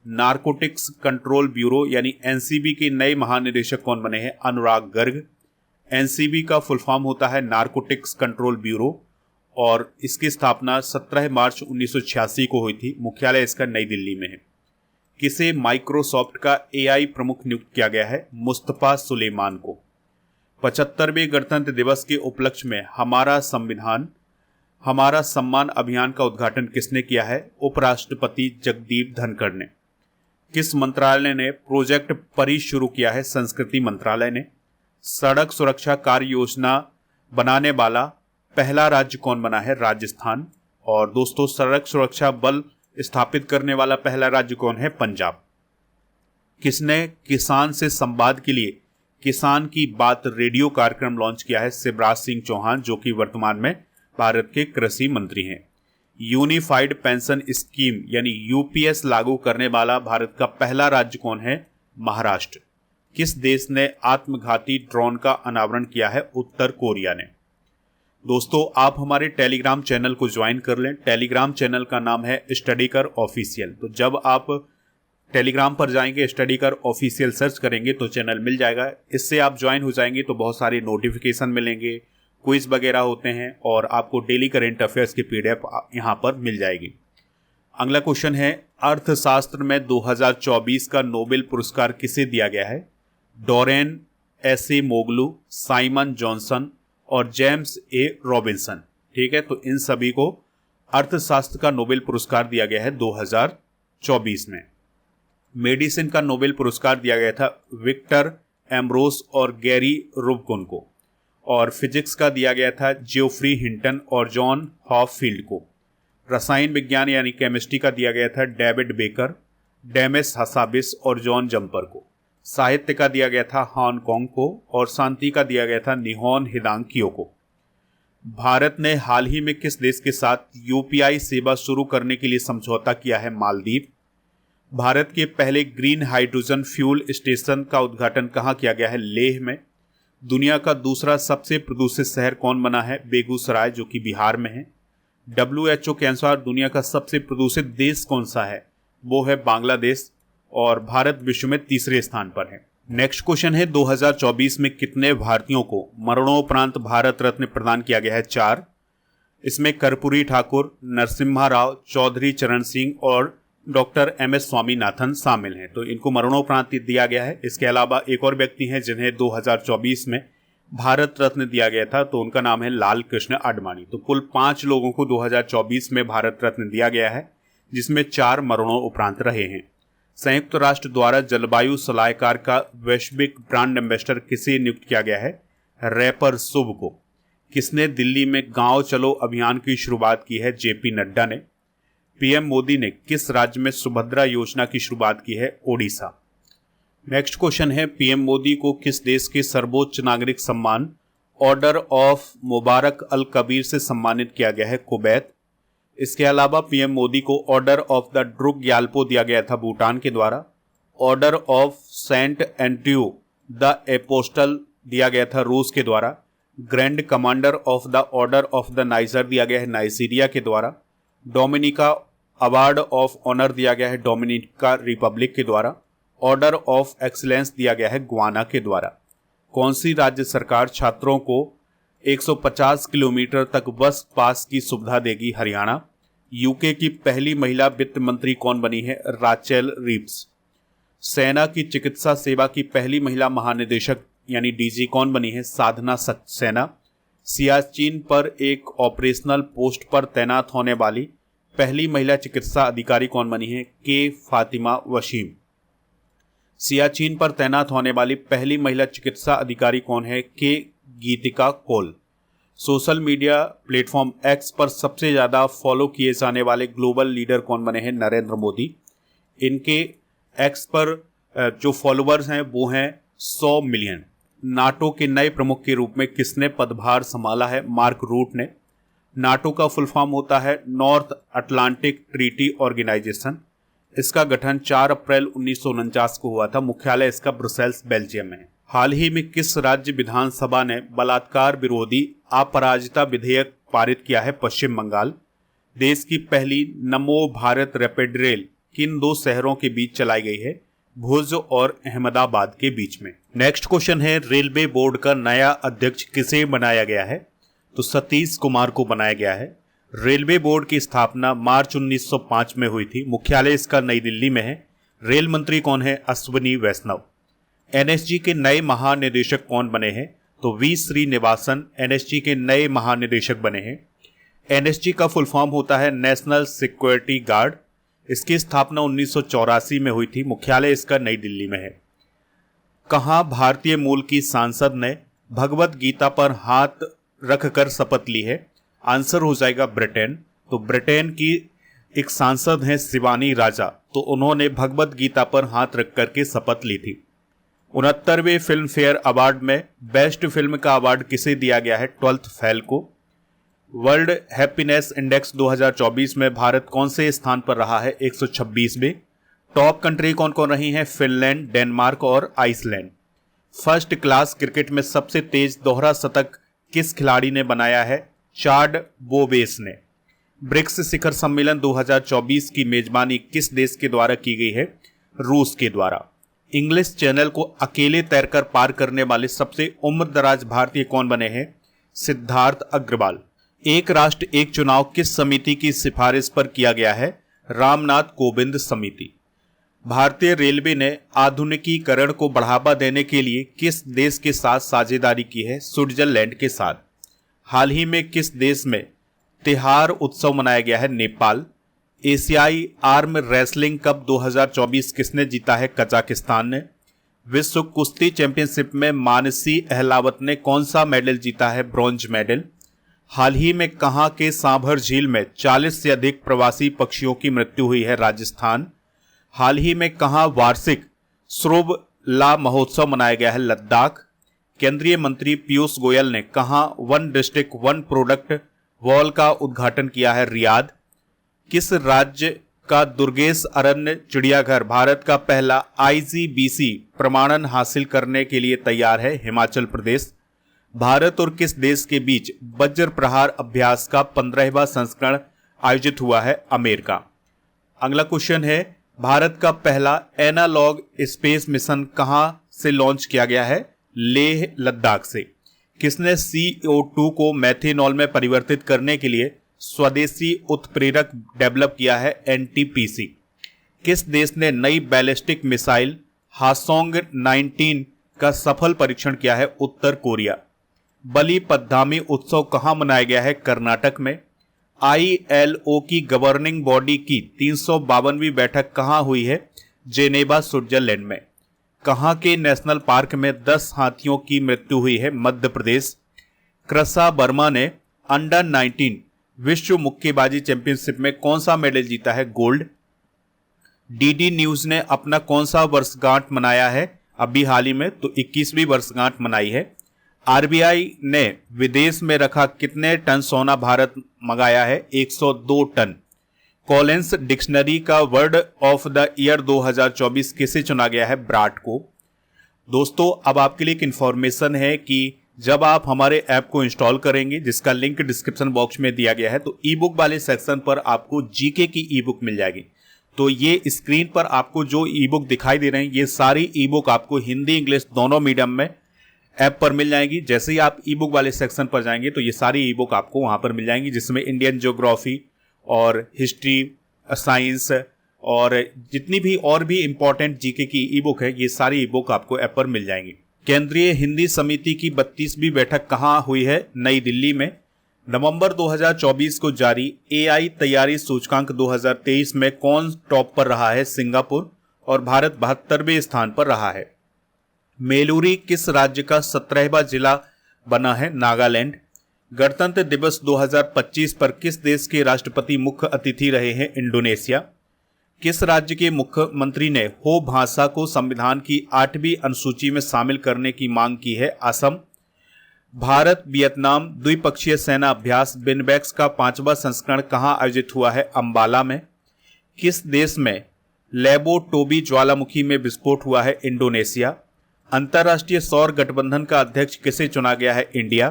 नारकोटिक्स कंट्रोल ब्यूरो यानी NCB के नए महानिदेशक कौन बने हैं? अनुराग गर्ग। NCB का फुल फॉर्म होता है नारकोटिक्स कंट्रोल ब्यूरो और इसकी स्थापना 17 मार्च 1986 को हुई थी। मुख्यालय इसका नई दिल्ली में है। किसे माइक्रोसॉफ्ट का AI प्रमुख नियुक्त किया गया है? मुस्तफा सुलेमान को। 75वें गणतंत्र दिवस के उपलक्ष्य में हमारा संविधान हमारा सम्मान अभियान का उद्घाटन किसने किया है? उपराष्ट्रपति जगदीप धनखड़ ने। किस मंत्रालय ने प्रोजेक्ट परी शुरू किया है? संस्कृति मंत्रालय ने। सड़क सुरक्षा कार्य योजना बनाने वाला पहला राज्य कौन बना है? राजस्थान। और दोस्तों, सड़क सुरक्षा बल स्थापित करने वाला पहला राज्य कौन है? पंजाब। किसने किसान से संवाद के लिए किसान की बात रेडियो कार्यक्रम लॉन्च किया है? शिवराज सिंह चौहान, जो कि वर्तमान में भारत के कृषि मंत्री हैं। यूनिफाइड पेंशन स्कीम यानी यूपीएस लागू करने वाला भारत का पहला राज्य कौन है? महाराष्ट्र। किस देश ने आत्मघाती ड्रोन का अनावरण किया है? उत्तर कोरिया ने। दोस्तों, आप हमारे टेलीग्राम चैनल को ज्वाइन कर लें। टेलीग्राम चैनल का नाम है स्टडी कर ऑफिशियल। तो जब आप टेलीग्राम पर जाएंगे, स्टडी कर ऑफिशियल सर्च करेंगे तो चैनल मिल जाएगा। इससे आप ज्वाइन हो जाएंगे तो बहुत सारे नोटिफिकेशन मिलेंगे, क्विज वगैरह होते हैं और आपको डेली करेंट अफेयर्स की पीडीएफ यहाँ पर मिल जाएगी। अगला क्वेश्चन है, अर्थशास्त्र में 2024 का नोबेल पुरस्कार किसे दिया गया है? डोरेन एसे मोगलू, साइमन जॉनसन और जेम्स ए रॉबिन्सन। ठीक है, तो इन सभी को अर्थशास्त्र का नोबेल पुरस्कार दिया गया है 2024 में। मेडिसिन का नोबेल पुरस्कार दिया गया था विक्टर एम्ब्रोस और गैरी रुबकुन को, और फिजिक्स का दिया गया था जियोफ्री हिंटन और जॉन हॉफील्ड को। रसायन विज्ञान यानी केमिस्ट्री का दिया गया था डेविड बेकर, डेमिस हसाबिस और जॉन जंपर को। साहित्य का दिया गया था हांगकांग को और शांति का दिया गया था निहोन हिदांकियो को। भारत ने हाल ही में किस देश के साथ यूपीआई सेवा शुरू करने के लिए समझौता किया है? मालदीव। भारत के पहले ग्रीन हाइड्रोजन फ्यूल स्टेशन का उद्घाटन कहाँ किया गया है? लेह में। दुनिया का दूसरा सबसे प्रदूषित शहर कौन बना है? बेगूसराय, जो कि बिहार में है। WHO के अनुसार दुनिया का सबसे प्रदूषित देश कौन सा है? वो है बांग्लादेश, और भारत विश्व में तीसरे स्थान पर है। नेक्स्ट क्वेश्चन है, 2024 में कितने भारतीयों को मरणोपरांत भारत रत्न प्रदान किया गया है? 4। इसमें कर्पूरी ठाकुर, नरसिम्हा राव, चौधरी चरण सिंह और डॉक्टर MS स्वामीनाथन शामिल हैं। तो इनको मरणोपरांत दिया गया है। इसके अलावा एक और व्यक्ति हैं जिन्हें 2024 में भारत रत्न दिया गया था, तो उनका नाम है लाल कृष्ण आडवाणी। तो कुल 5 लोगों को 2024 में भारत रत्न दिया गया है, जिसमें 4 मरणोपरांत रहे हैं। संयुक्त राष्ट्र द्वारा जलवायु सलाहकार का वैश्विक ब्रांड एम्बेसडर किसे नियुक्त किया गया है? रैपर शुभ को। किसने दिल्ली में गांव चलो अभियान की शुरुआत की है? JP नड्डा ने। PM मोदी ने किस राज्य में सुभद्रा योजना की शुरुआत की है? ओडिशा। नेक्स्ट क्वेश्चन है, PM मोदी को किस देश के सर्वोच्च नागरिक सम्मान ऑर्डर ऑफ मुबारक अल कबीर से सम्मानित किया गया है? कुवैत। इसके अलावा PM मोदी को order of the Druk Gyalpo दिया गया था भूटान के द्वारा। Order of Saint Andrew the apostle दिया गया था रूस के द्वारा। Grand commander of the order of the Niger दिया गया है नाइजीरिया के द्वारा। डोमिनिका अवार्ड ऑफ ऑनर दिया गया है डोमिनिका रिपब्लिक के द्वारा। ऑर्डर ऑफ एक्सीलेंस दिया गया है गुआना के द्वारा। कौन सी राज्य सरकार छात्रों को 150 किलोमीटर तक बस पास की सुविधा देगी? हरियाणा। यूके की पहली महिला वित्त मंत्री कौन बनी है? Rachel Reeves. सेना की चिकित्सा सेवा की पहली महिला महानिदेशक यानी DG कौन बनी है? साधना सक्सेना। सियाचिन पर एक ऑपरेशनल पोस्ट पर तैनात होने वाली पहली महिला चिकित्सा अधिकारी कौन बनी है? के फातिमा वसीम। सियाचिन पर तैनात होने वाली पहली महिला चिकित्सा अधिकारी कौन है? K Geetika Kaul. Social media platform X पर सबसे ज़्यादा फॉलो किए जाने वाले ग्लोबल लीडर कौन बने हैं? नरेंद्र मोदी। इनके X पर जो फॉलोअर्स हैं वो हैं 100 मिलियन। नाटो के नए प्रमुख के रूप में किसने पदभार संभाला है? मार्क रूट ने। नाटो का फुल फॉर्म होता है नॉर्थ अटलांटिक ट्रीटी ऑर्गेनाइजेशन। इसका गठन 4 अप्रैल 1949 को हुआ था। मुख्यालय इसका ब्रुसेल्स, बेल्जियम में है। हाल ही में किस राज्य विधानसभा ने बलात्कार विरोधी अपराजिता विधेयक पारित किया है? पश्चिम बंगाल। देश की पहली नमो भारत रैपिड रेल किन 2 शहरों के बीच चलाई गई है? भुज और अहमदाबाद के बीच में। नेक्स्ट क्वेश्चन है, रेलवे बोर्ड का नया अध्यक्ष किसे बनाया गया है? तो सतीश कुमार को बनाया गया है। रेलवे बोर्ड की स्थापना मार्च 1905 में हुई थी। मुख्यालय इसका नई दिल्ली में है। रेल मंत्री कौन है? अश्विनी वैष्णव। NSG के नए महानिदेशक कौन बने हैं? तो V श्रीनिवासन NSG के नए महानिदेशक बने हैं। NSG का फुल फॉर्म होता है नेशनल सिक्योरिटी गार्ड। इसकी स्थापना 1984 में हुई थी। मुख्यालय इसका नई दिल्ली में है। कहाँ भारतीय मूल की सांसद ने भगवत गीता पर हाथ रखकर शपथ ली है? आंसर हो जाएगा ब्रिटेन। तो ब्रिटेन की एक सांसद हैं शिवानी राजा, तो उन्होंने भगवत गीता पर हाथ रख करके शपथ ली थी। 69वें फिल्म फेयर अवार्ड में बेस्ट फिल्म का अवार्ड किसे दिया गया है? 12th फेल को। वर्ल्ड हैप्पीनेस इंडेक्स 2024 में भारत कौन से स्थान पर रहा है? 126वें। टॉप कंट्री कौन कौन रही हैं? फिनलैंड, डेनमार्क और आइसलैंड। फर्स्ट क्लास क्रिकेट में सबसे तेज दोहरा शतक किस खिलाड़ी ने बनाया है? चार्ड बोवेस ने। ब्रिक्स शिखर सम्मेलन 2024 की मेजबानी किस देश के द्वारा की गई है? रूस के द्वारा। इंग्लिश चैनल को अकेले तैरकर पार करने वाले सबसे उम्रदराज भारतीय कौन बने हैं? सिद्धार्थ अग्रवाल। एक राष्ट्र एक चुनाव किस समिति की सिफारिश पर किया गया है? रामनाथ कोविंद समिति। भारतीय रेलवे ने आधुनिकीकरण को बढ़ावा देने के लिए किस देश के साथ साझेदारी की है? स्विट्जरलैंड के साथ। हाल ही में किस देश में तिहार उत्सव मनाया गया है? नेपाल। एशियाई आर्म रेसलिंग कप 2024 किसने जीता है? कजाकिस्तान ने। विश्व कुश्ती चैंपियनशिप में मानसी अहलावत ने कौन सा मेडल जीता है? Bronze medal. हाल ही में कहां के सांभर झील में 40 से अधिक प्रवासी पक्षियों की मृत्यु हुई है? राजस्थान। हाल ही में कहां वार्षिक श्रुभ ला महोत्सव मनाया गया है? लद्दाख। केंद्रीय मंत्री पीयूष गोयल ने कहां one district one product wall का उद्घाटन किया है? रियाद। किस राज्य का दुर्गेश अरण्य चिड़ियाघर भारत का पहला IGBC प्रमाणन हासिल करने के लिए तैयार है? हिमाचल प्रदेश। भारत और किस देश के बीच वज्र प्रहार अभ्यास का 15वां संस्करण आयोजित हुआ है? अमेरिका। अगला क्वेश्चन है, भारत का पहला एनालॉग स्पेस मिशन कहां से लॉन्च किया गया है? लेह लद्दाख से। किसने CO2 को मेथेनॉल में परिवर्तित करने के लिए स्वदेशी उत्प्रेरक डेवलप किया है? NTPC। किस देश ने नई बैलिस्टिक मिसाइल हासोंग 19 का सफल परीक्षण किया है? उत्तर कोरिया। बलि पद्धामी उत्सव कहां मनाया गया है? कर्नाटक में। ILO की गवर्निंग बॉडी की 352वीं बैठक कहां हुई है? जेनेवा, स्विट्जरलैंड में। कहां के नेशनल पार्क में 10 हाथियों की मृत्यु हुई है? मध्य प्रदेश। कृषा वर्मा ने अंडर 19 विश्व मुक्केबाजी चैंपियनशिप में कौन सा मेडल जीता है? गोल्ड। DD न्यूज ने अपना कौन सा वर्षगांठ मनाया है अभी हाल ही में? तो 21वीं वर्षगांठ मनाई है। RBI ने विदेश में रखा कितने टन सोना भारत मंगाया है? 102 टन। कॉलिंस डिक्शनरी का वर्ड ऑफ द ईयर 2024 किसे चुना गया है? ब्राट को। दोस्तों, अब आपके लिए एक इंफॉर्मेशन है कि जब आप हमारे ऐप को इंस्टॉल करेंगे, जिसका लिंक डिस्क्रिप्शन बॉक्स में दिया गया है, तो ई बुक वाले सेक्शन पर आपको जीके की ई बुक मिल जाएगी। तो ये स्क्रीन पर आपको जो ई बुक दिखाई दे रहे हैं, ये सारी ई बुक आपको हिंदी इंग्लिश दोनों मीडियम में ऐप पर मिल जाएंगी। जैसे ही आप ई बुक वाले सेक्शन पर जाएंगे तो ये सारी ई बुक आपको वहां पर मिल जाएंगी, जिसमें इंडियन ज्योग्राफी और हिस्ट्री, साइंस और जितनी भी और भी इंपॉर्टेंट जीके की ई बुक है, ये सारी ई बुक आपको ऐप पर मिल जाएंगी। केंद्रीय हिंदी समिति की 32वीं बैठक कहां हुई है? नई दिल्ली में। नवंबर 2024 को जारी AI तैयारी सूचकांक 2023 में कौन टॉप पर रहा है? सिंगापुर। और भारत 72वें स्थान पर रहा है। मेलुरी किस राज्य का 17वां जिला बना है? नागालैंड। गणतंत्र दिवस 2025 पर किस देश के राष्ट्रपति मुख्य अतिथि रहे हैं? इंडोनेशिया। किस राज्य के मुख्यमंत्री ने हो भाषा को संविधान की 8वीं अनुसूची में शामिल करने की मांग की है? असम। भारत वियतनाम द्विपक्षीय सेना अभ्यास बिनबैक्स का 5वां संस्करण कहां आयोजित हुआ है? अंबाला में। किस देश में लेबो टोबी ज्वालामुखी में विस्फोट हुआ है? इंडोनेशिया। अंतर्राष्ट्रीय सौर गठबंधन का अध्यक्ष किसे चुना गया है? इंडिया।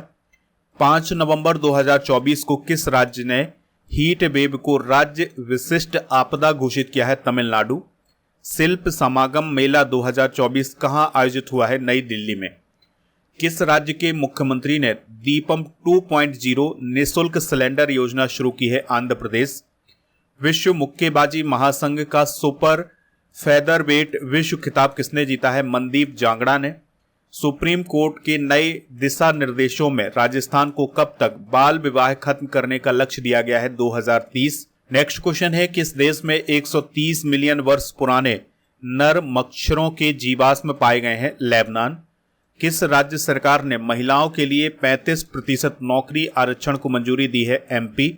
5 नवंबर 2024 को किस राज्य ने हीट वेव को राज्य विशिष्ट आपदा घोषित किया है? तमिलनाडु। शिल्प समागम मेला 2024 कहां आयोजित हुआ है? नई दिल्ली में। किस राज्य के मुख्यमंत्री ने दीपम 2.0 निःशुल्क सिलेंडर योजना शुरू की है? आंध्र प्रदेश। विश्व मुक्केबाजी महासंघ का सुपर फेदरवेट विश्व खिताब किसने जीता है? मनदीप जांगड़ा ने। सुप्रीम कोर्ट के नए दिशा निर्देशों में राजस्थान को कब तक बाल विवाह खत्म करने का लक्ष्य दिया गया है? 2030। नेक्स्ट क्वेश्चन है, किस देश में 130 मिलियन वर्ष पुराने नर मच्छरों के जीवाश्म पाए गए हैं? लेबनान। किस राज्य सरकार ने महिलाओं के लिए 35% नौकरी आरक्षण को मंजूरी दी है? MP।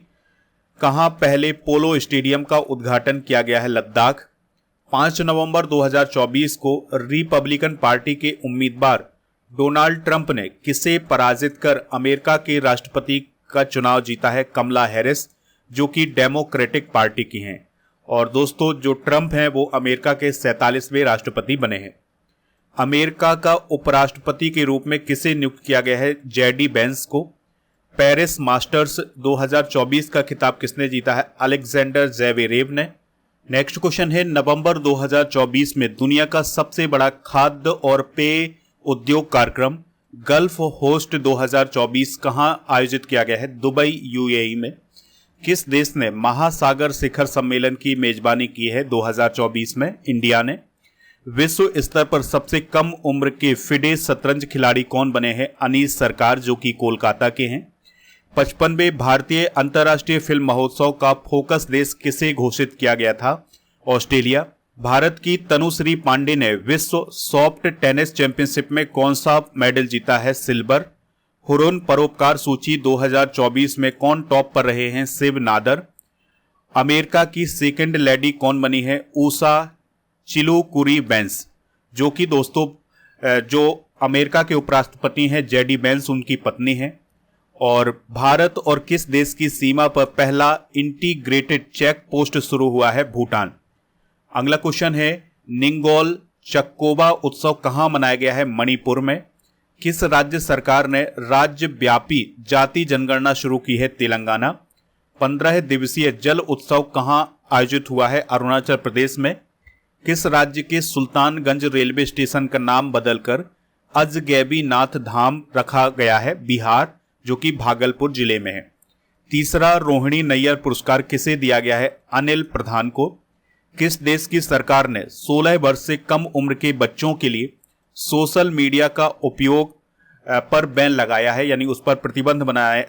कहां पहले पोलो स्टेडियम का उद्घाटन किया गया है? लद्दाख। 5 नवंबर 2024 को रिपब्लिकन पार्टी के उम्मीदवार डोनाल्ड ट्रंप ने किसे पराजित कर अमेरिका के राष्ट्रपति का चुनाव जीता है कमला हैरिस, जो कि डेमोक्रेटिक पार्टी की हैं। और दोस्तों, जो ट्रंप हैं वो अमेरिका के 47वें राष्ट्रपति बने हैं। अमेरिका का उपराष्ट्रपति के रूप में किसे नियुक्त किया गया है? जेडी वेंस को। पेरिस मास्टर्स 2024 का खिताब किसने जीता है? अलेक्जेंडर ज़वेरेव ने। नेक्स्ट क्वेश्चन है, नवंबर 2024 में दुनिया का सबसे बड़ा खाद्य और पेय उद्योग कार्यक्रम गल्फ होस्ट 2024 कहां आयोजित किया गया है? दुबई, यूएई में। किस देश ने महासागर शिखर सम्मेलन की मेजबानी की है 2024 में? इंडिया ने। विश्व स्तर पर सबसे कम उम्र के फिडे शतरंज खिलाड़ी कौन बने हैं? अनीस सरकार, जो कि कोलकाता के हैं। 55वें भारतीय अंतर्राष्ट्रीय फिल्म महोत्सव का फोकस देश किसे घोषित किया गया था? ऑस्ट्रेलिया। भारत की तनुश्री पांडे ने विश्व सॉफ्ट टेनिस चैंपियनशिप में कौन सा मेडल जीता है? सिल्वर। हुरुन परोपकार सूची 2024 में कौन टॉप पर रहे हैं? शिव नादर। अमेरिका की सेकंड लेडी कौन बनी है? ऊषा चिलुकुरी वेंस, जो कि दोस्तों जो अमेरिका के उपराष्ट्रपति हैं जेडी वेंस उनकी पत्नी हैं। और भारत और किस देश की सीमा पर पहला इंटीग्रेटेड चेक पोस्ट शुरू हुआ है? भूटान। अगला क्वेश्चन है, निंगोल चक्कोबा उत्सव कहां मनाया गया है? मणिपुर में। किस राज्य सरकार ने राज्य व्यापी जाति जनगणना शुरू की है? तेलंगाना। 15 दिवसीय जल उत्सव कहां आयोजित हुआ है? अरुणाचल प्रदेश में। किस राज्य के सुल्तानगंज रेलवे स्टेशन का नाम बदलकर अजगैबी नाथ धाम रखा गया है? बिहार, जो कि भागलपुर जिले में है। तीसरा रोहिणी नैयर पुरस्कार किसे दिया गया है? अनिल प्रधान को। किस देश की सरकार ने 16 वर्ष से कम उम्र के बच्चों के लिए सोशल मीडिया का उपयोग पर बैन लगाया है, यानी उस पर प्रतिबंध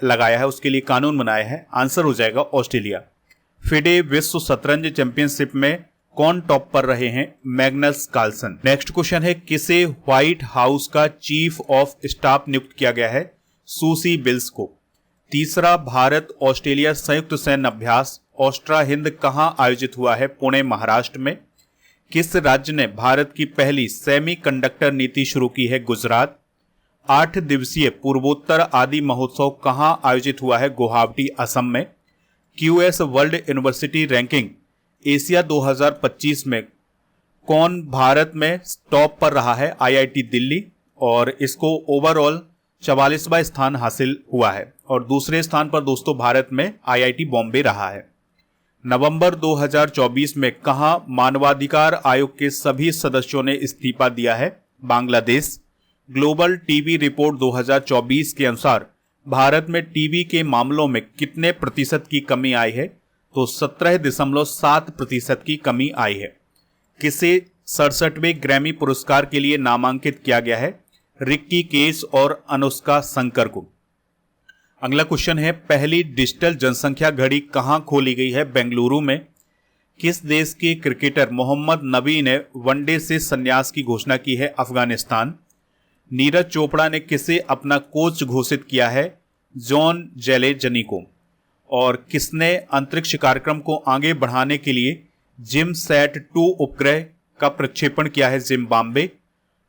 लगाया है, उसके लिए कानून बनाया है? आंसर हो जाएगा ऑस्ट्रेलिया। फिडे विश्व शतरंज चैंपियनशिप में कौन टॉप पर रहे हैं? Magnus Carlsen. नेक्स्ट क्वेश्चन है, किसे व्हाइट हाउस का चीफ ऑफ स्टाफ नियुक्त किया गया है? सूसी बिल्स को। तीसरा भारत ऑस्ट्रेलिया संयुक्त सैन्य अभ्यास ऑस्ट्रा हिंद कहां आयोजित हुआ है? पुणे, महाराष्ट्र में। किस राज्य ने भारत की पहली सेमीकंडक्टर नीति शुरू की है? गुजरात। 8 दिवसीय पूर्वोत्तर आदि महोत्सव कहां आयोजित हुआ है? गुवाहाटी, असम में। QS world university ranking Asia 2025 में कौन भारत में टॉप पर रहा है? आईआईटी दिल्ली, और इसको ओवरऑल 44वां स्थान हासिल हुआ है। और दूसरे स्थान पर दोस्तों भारत में आईआईटी बॉम्बे रहा है। नवंबर 2024 में कहां मानवाधिकार आयोग के सभी सदस्यों ने इस्तीफा दिया है? बांग्लादेश। ग्लोबल टीबी रिपोर्ट 2024 के अनुसार भारत में टीबी के मामलों में कितने प्रतिशत की कमी आई है? तो 17.7% की कमी आई है। किसे 67वें ग्रैमी पुरस्कार के लिए नामांकित किया गया है? रिक्की केस और अनुष्का शंकर को। अगला क्वेश्चन है, पहली डिजिटल जनसंख्या घड़ी कहां खोली गई है? बेंगलुरु में। किस देश के क्रिकेटर मोहम्मद नबी ने वनडे से संन्यास की घोषणा की है? अफगानिस्तान। नीरज चोपड़ा ने किसे अपना कोच घोषित किया है? जॉन जेलेजनी को। और किसने अंतरिक्ष कार्यक्रम को आगे बढ़ाने के लिए जिमसैट-2 उपग्रह का प्रक्षेपण किया है? जिम्बाब्वे।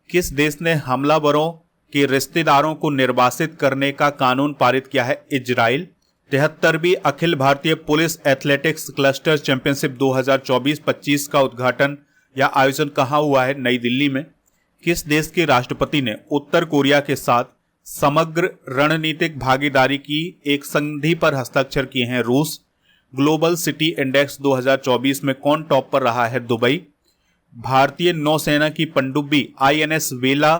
किस देश ने हमलावरों के रिश्तेदारों को निर्वासित करने का कानून पारित किया है? Israel. 73वीं Akhil Bharatiya police athletics cluster championship 2024-25 का उद्घाटन या आयोजन कहां हुआ है? नई दिल्ली में। किस देश के राष्ट्रपति ने उत्तर कोरिया के साथ समग्र रणनीतिक भागीदारी की एक संधि पर हस्ताक्षर किए हैं? रूस। ग्लोबल सिटी इंडेक्स 2024 में कौन टॉप पर रहा है? दुबई। भारतीय नौसेना की पनडुब्बी आईएनएस वेला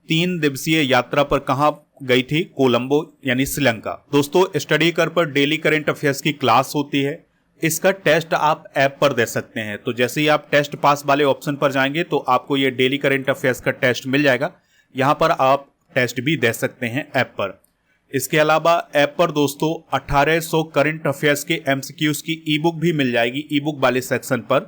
3 दिवसीय यात्रा पर कहां गई थी? कोलंबो यानी श्रीलंका। दोस्तों, स्टडी कर पर डेली करंट अफेयर्स की क्लास होती है। इसका टेस्ट आप ऐप पर दे सकते हैं। तो जैसे ही आप टेस्ट पास वाले ऑप्शन पर जाएंगे तो आपको ये डेली करंट अफेयर्स का टेस्ट मिल जाएगा। यहां पर आप टेस्ट भी दे सकते हैं ऐप पर। इसके अलावा ऐप पर दोस्तों 1800 करंट अफेयर्स के एमसीक्यूज की ई बुक भी मिल जाएगी ई बुक वाले सेक्शन पर।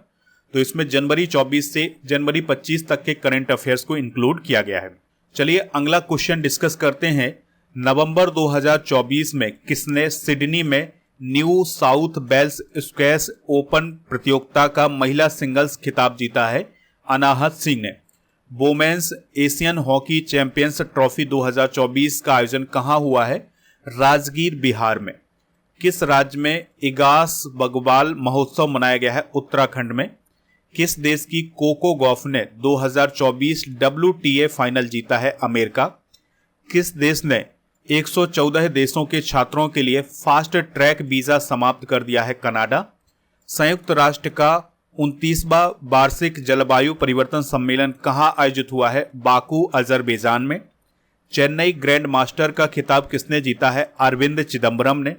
तो इसमें जनवरी 24 से जनवरी 25 तक के करंट अफेयर्स को इंक्लूड किया गया है। चलिए अगला क्वेश्चन डिस्कस करते हैं। नवंबर 2024 में किसने सिडनी में New South Wales squash open प्रतियोगिता का महिला सिंगल्स खिताब जीता है? अनाहत सिंह ने। Women's Asian hockey champions trophy 2024 का आयोजन कहां हुआ है? राजगीर बिहार में। किस राज्य में इगास बगवाल महोत्सव मनाया गया है? उत्तराखंड में। किस देश की कोको गॉफ ने 2024 WTA फाइनल जीता है? अमेरिका। किस देश ने 114 देशों के छात्रों के लिए फास्ट ट्रैक वीजा समाप्त कर दिया है? कनाडा। संयुक्त राष्ट्र का 29वां वार्षिक जलवायु परिवर्तन सम्मेलन कहां आयोजित हुआ है? बाकू, अजरबैजान में। चेन्नई ग्रैंड मास्टर का खिताब किसने जीता है? अरविंद चिदम्बरम ने।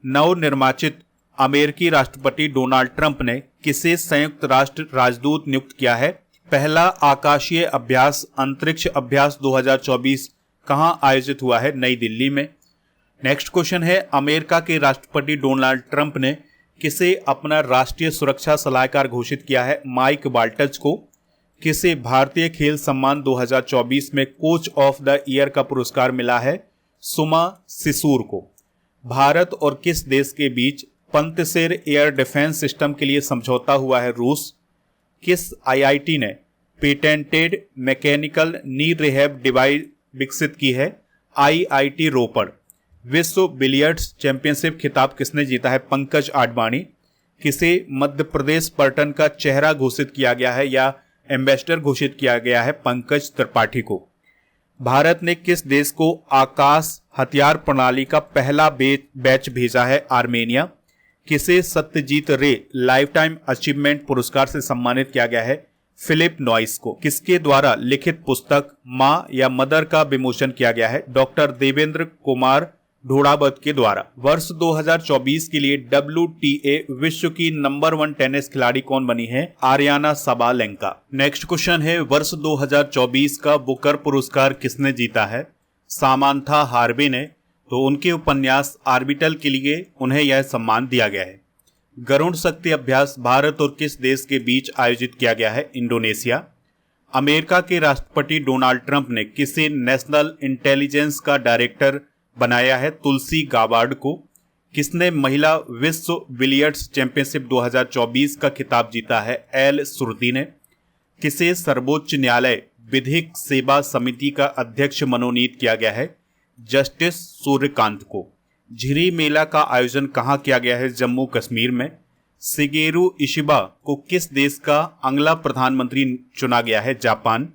नवनिर्वाचित अमेरिकी राष्ट्रपति डोनाल्ड ट्रंप ने किसे संयुक्त राष्ट्र राजदूत नियुक्त किया है? पहला आकाशीय अभ्यास अंतरिक्ष अभ्यास 2024 कहां आयोजित हुआ है? नई दिल्ली में। नेक्स्ट क्वेश्चन है, अमेरिका के राष्ट्रपति डोनाल्ड ट्रंप ने किसे अपना राष्ट्रीय सुरक्षा सलाहकार घोषित किया है? माइक वाल्टज को। किसे भारतीय खेल सम्मान 2024 में कोच ऑफ द ईयर का पुरस्कार मिला है? सुमा सिसूर को। भारत और किस देश के बीच पंतसेर एयर डिफेंस सिस्टम के लिए समझौता हुआ है? रूस। किस आईआईटी ने पेटेंटेड मैकेनिकल नी रिहैब डिवाइस विकसित की है? आईआईटी रोपड़। विश्व बिलियर्ड्स चैंपियनशिप खिताब किसने जीता है? पंकज आडवाणी। किसे मध्य प्रदेश पर्यटन का चेहरा घोषित किया गया है या एम्बेसडर घोषित किया गया है? पंकज त्रिपाठी को। भारत ने किस देश को आकाश हथियार प्रणाली का पहला बैच भेजा है? आर्मेनिया। किसे सत्यजीत रे लाइफ टाइम अचीवमेंट पुरस्कार से सम्मानित किया गया है? फिलिप नॉइस को। किसके द्वारा लिखित पुस्तक मां या मदर का विमोचन किया गया है? डॉक्टर देवेंद्र कुमार ढोड़ावत के द्वारा। वर्ष 2024 के लिए WTA विश्व की नंबर 1 टेनिस खिलाड़ी कौन बनी है? Aryna Sabalenka. नेक्स्ट क्वेश्चन है, वर्ष 2024 का बुकर पुरस्कार किसने जीता है? सामांथा हार्वे ने। तो उनके उपन्यास आर्बिटल के लिए उन्हें यह सम्मान दिया गया है। गरुड़ शक्ति अभ्यास भारत और किस देश के बीच आयोजित किया गया है? इंडोनेशिया। अमेरिका के राष्ट्रपति डोनाल्ड ट्रंप ने किसे नेशनल इंटेलिजेंस का डायरेक्टर बनाया है? तुलसी गाबार्ड को। किसने महिला विश्व बिलियर्ड्स चैंपियनशिप 2024 का खिताब जीता है? एल श्रुति ने। किसे सर्वोच्च न्यायालय विधिक सेवा समिति का अध्यक्ष मनोनीत किया गया है? जस्टिस सूर्यकांत को। झिरी मेला का आयोजन कहां किया गया है? जम्मू कश्मीर में। शिगेरू इशिबा को किस देश का अगला प्रधानमंत्री चुना गया है? जापान।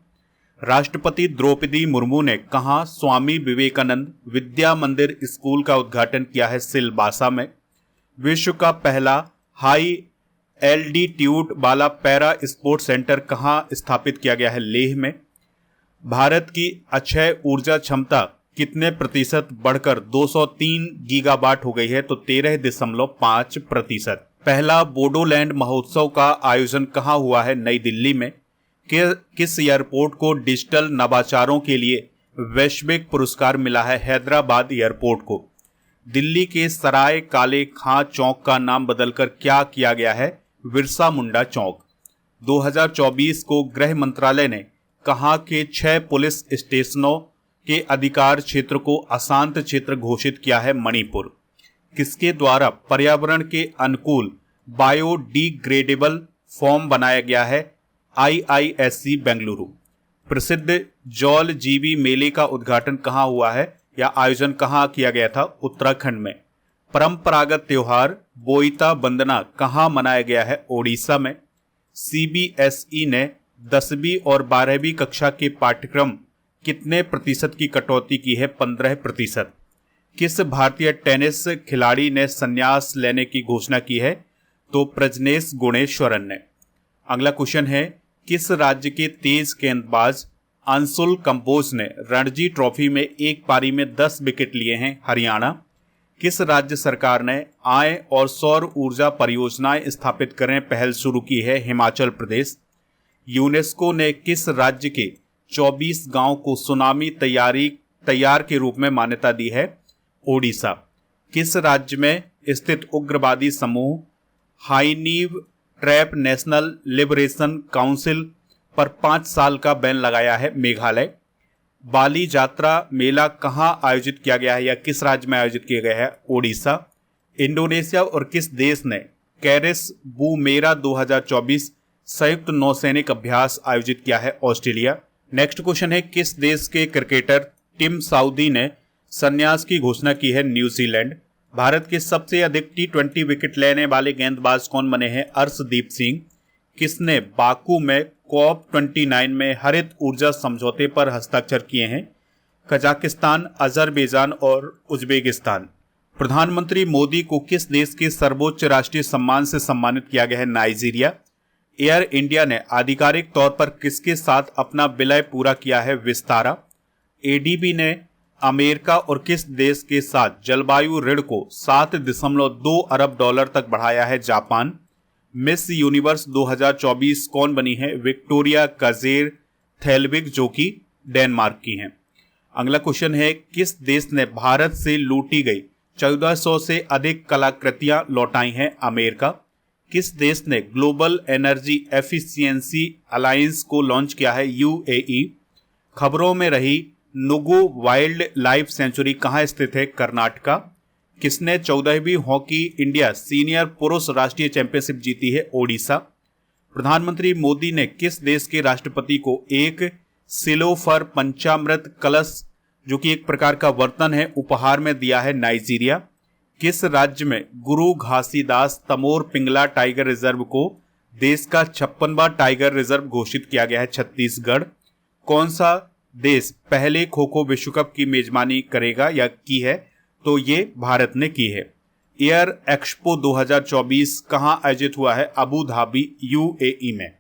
राष्ट्रपति द्रौपदी मुर्मू ने कहां स्वामी विवेकानंद विद्या मंदिर स्कूल का उद्घाटन किया है? सिलबासा में। विश्व का पहला हाई एल्टीट्यूड वाला पैरा स्पोर्ट्स सेंटर कहां स्थापित किया गया है? लेह में। भारत की अक्षय ऊर्जा क्षमता कितने प्रतिशत बढ़कर 203 गीगावाट हो गई है? तो 13.5%। पहला बोडोलैंड महोत्सव का आयोजन कहां हुआ है? नई दिल्ली में। किस एयरपोर्ट को डिजिटल नवाचारों के लिए वैश्विक पुरस्कार मिला है? हैदराबाद एयरपोर्ट को। दिल्ली के सराय काले खां चौक का नाम बदलकर क्या किया गया है? बिरसा मुंडा चौक। 2024 को गृह मंत्रालय ने कहां के 6 पुलिस स्टेशनों के अधिकार क्षेत्र को अशांत क्षेत्र घोषित किया है? मणिपुर। किसके द्वारा पर्यावरण के अनुकूल बायोडिग्रेडेबल फोम बनाया गया है? IISC बेंगलुरु। प्रसिद्ध जौल जीवी मेले का उद्घाटन कहां हुआ है या आयोजन कहां किया गया था? उत्तराखंड में। परंपरागत त्योहार बोईता बंदना कहां मनाया गया है? ओडिशा में। CBSE ने 10वीं और 12वीं कक्षा के पाठ्यक्रम कितने प्रतिशत की कटौती की है? 15%। किस भारतीय टेनिस खिलाड़ी ने संन्यास लेने की घोषणा की है? तो प्रजनेश गुणेश्वरन ने। अगला क्वेश्चन है, किस राज्य के तेज गेंदबाज अंशुल कंबोज ने रणजी ट्रॉफी में एक पारी में 10 विकेट लिए हैं? हरियाणा। किस राज्य सरकार ने आय और सौर ऊर्जा परियोजनाएं स्थापित करने पहल शुरू की है? हिमाचल प्रदेश। यूनेस्को ने किस राज्य के 24 गांव को सुनामी तैयार के रूप में मान्यता दी है? ओडिशा। किस राज्य में स्थित उग्रवादी समूह हाईनीव ट्रैप नेशनल लिबरेशन काउंसिल पर 5 साल का बैन लगाया है? मेघालय। बाली यात्रा मेला कहां आयोजित किया गया है या किस राज्य में आयोजित किया गया है? ओडिशा। इंडोनेशिया और किस देश ने कैरिस बूमेरा 2024 संयुक्त नौसैनिक अभ्यास आयोजित किया है? ऑस्ट्रेलिया। नेक्स्ट क्वेश्चन है, किस देश के क्रिकेटर टिम साउदी ने संन्यास की घोषणा की है न्यूजीलैंड। भारत के सबसे अधिक T20 विकेट लेने वाले गेंदबाज कौन बने हैं? अर्शदीप सिंह। किसने बाकू में COP29 में हरित ऊर्जा समझौते पर हस्ताक्षर किए हैं? कजाकिस्तान, अजरबैजान और उज्बेकिस्तान। प्रधानमंत्री मोदी को किस देश के सर्वोच्च राष्ट्रीय सम्मान से सम्मानित किया गया है? नाइजीरिया। एयर इंडिया ने आधिकारिक तौर पर किसके साथ अपना विलय पूरा किया है? विस्तारा। एडीबी ने अमेरिका और किस देश के साथ जलवायु ऋण को 7.2 अरब डॉलर तक बढ़ाया है? जापान। मिस यूनिवर्स 2024 कौन बनी है? विक्टोरिया कजेर थेलविग, जो कि डेनमार्क की हैं। अगला क्वेश्चन है, किस देश ने भारत से लूटी गई 1400 से अधिक कलाकृतियां लौटाई हैं? अमेरिका। किस देश ने ग्लोबल एनर्जी एफिशिएंसी अलायंस को लॉन्च किया है? यूएई। खबरों में रही नुगु वाइल्ड लाइफ सेंचुरी कहां स्थित है? कर्नाटका। किसने 14वीं हॉकी इंडिया सीनियर पुरुष राष्ट्रीय चैंपियनशिप जीती है? ओडिशा। प्रधानमंत्री मोदी ने किस देश के राष्ट्रपति को एक सिलोफर पंचामृत कलश, जो कि एक प्रकार का बर्तन है, उपहार में दिया है? नाइजीरिया। किस राज्य में गुरु घासीदास तमोर पिंगला टाइगर रिजर्व को देश का 56वां टाइगर रिजर्व घोषित किया गया है? छत्तीसगढ़। कौन सा देश पहले खो खो विश्व कप की मेजबानी करेगा या की है? तो ये भारत ने की है। एयर एक्सपो 2024 कहां आयोजित हुआ है? अबू धाबी, यूएई में।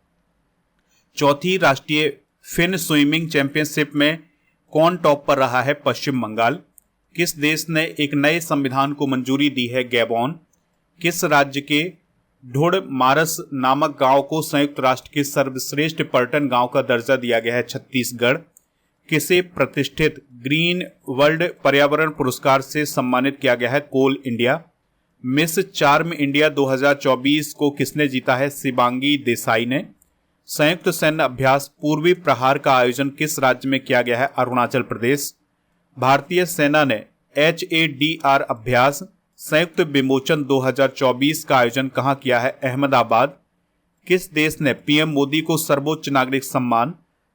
चौथी राष्ट्रीय फिन स्विमिंग चैंपियनशिप में कौन टॉप पर रहा है? पश्चिम बंगाल। किस देश ने एक नए संविधान को मंजूरी दी है? गैबोन। किस राज्य के ढुड़ मारस नामक गांव को संयुक्त राष्ट्र के सर्वश्रेष्ठ पर्यटन गांव का दर्जा दिया गया है? छत्तीसगढ़। किसे प्रतिष्ठित ग्रीन वर्ल्ड पर्यावरण पुरस्कार से सम्मानित किया गया है? कोल इंडिया। मिस चार्म इंडिया 2024 को किसने जीता है? शिवांगी देसाई ने। संयुक्त सैन्य अभ्यास पूर्वी प्रहार का आयोजन किस राज्य में किया गया है? अरुणाचल प्रदेश। भारतीय सेना ने HADR अभ्यास संयुक्त विमोचन 2024 का आयोजन कहां किया है? अहमदाबाद। किस देश ने पीएम मोदी को सर्वोच्च नागरिक सम्मान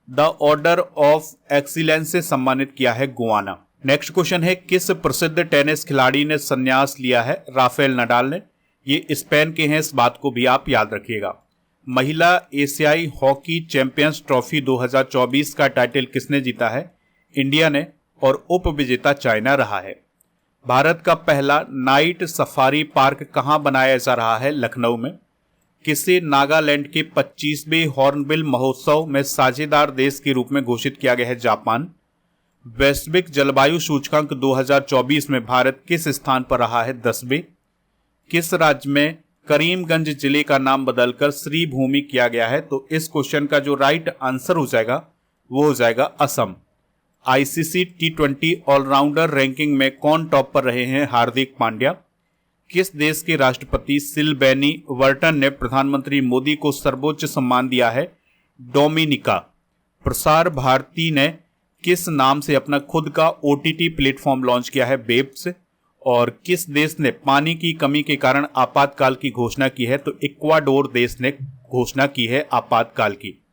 द ऑर्डर ऑफ एक्सीलेंस से सम्मानित किया है? गुआना। नेक्स्ट क्वेश्चन है, किस प्रसिद्ध टेनिस खिलाड़ी ने संन्यास लिया है? राफेल नडाल ने। ये स्पेन के हैं, इस बात को भी आप याद रखिएगा। महिला एशियाई हॉकी चैंपियंस ट्रॉफी 2024 का टाइटल किसने जीता है? इंडिया ने, और उप विजेता चाइना रहा है। भारत का पहला नाइट सफारी पार्क कहां बनाया जा रहा है? लखनऊ में। किसे नागालैंड के 25वें हॉर्नबिल महोत्सव में साझेदार देश के रूप में घोषित किया गया है? जापान। वैश्विक जलवायु सूचकांक 2024 में भारत किस स्थान पर रहा है? 10वें। किस राज्य में करीमगंज जिले का नाम बदलकर श्रीभूमि किया गया है? तो इस क्वेश्चन का जो राइट आंसर हो जाएगा वो हो जाएगा Assam. ICC T20 allrounder ranking में कौन टॉप पर रहे हैं? हार्दिक पांड्या। किस देश के राष्ट्रपति सिल्वेनी वर्टन ने प्रधानमंत्री मोदी को सर्वोच्च सम्मान दिया है? डोमिनिका। प्रसार भारती ने किस नाम से अपना खुद का OTT प्लेटफॉर्म लॉन्च किया है? बेब्स। और किस देश ने पानी की कमी के कारण आपातकाल की घोषणा की है? तो इक्वाडोर देश ने घोषणा की है आपातकाल की।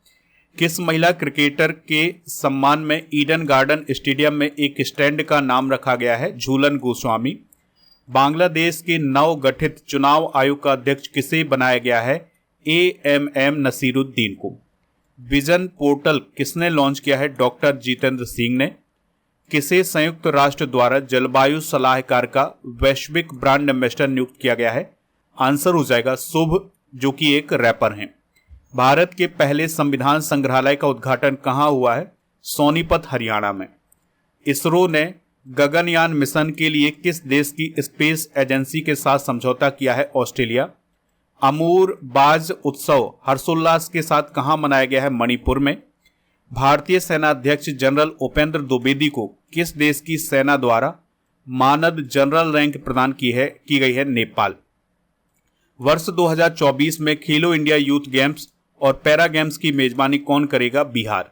किस महिला क्रिकेटर के सम्मान में ईडन गार्डन स्टेडियम में एक स्टैंड का नाम रखा गया है? झूलन गोस्वामी। बांग्लादेश के नव गठित चुनाव आयोग का अध्यक्ष किसे बनाया गया है? AMM नसीरुद्दीन को। विजन पोर्टल किसने लॉन्च किया है? डॉक्टर जितेंद्र सिंह ने। किसे संयुक्त राष्ट्र द्वारा जलवायु सलाहकार का वैश्विक ब्रांड एम्बेसडर नियुक्त किया गया है? आंसर हो जाएगा शुभ, जो कि एक रैपर हैं। भारत के पहले संविधान संग्रहालय का उद्घाटन कहां हुआ है? सोनीपत, हरियाणा में। इसरो ने गगनयान मिशन के लिए किस देश की स्पेस एजेंसी के साथ समझौता किया है? ऑस्ट्रेलिया। अमूर बाज उत्सव हर्षोल्लास के साथ कहां मनाया गया है? मणिपुर में। भारतीय सेना अध्यक्ष जनरल उपेंद्र द्विवेदी को किस देश की सेना द्वारा मानद जनरल रैंक प्रदान की गई है? नेपाल। वर्ष 2024 में खेलो इंडिया यूथ गेम्स और पैरा गेम्स की मेजबानी कौन करेगा? बिहार।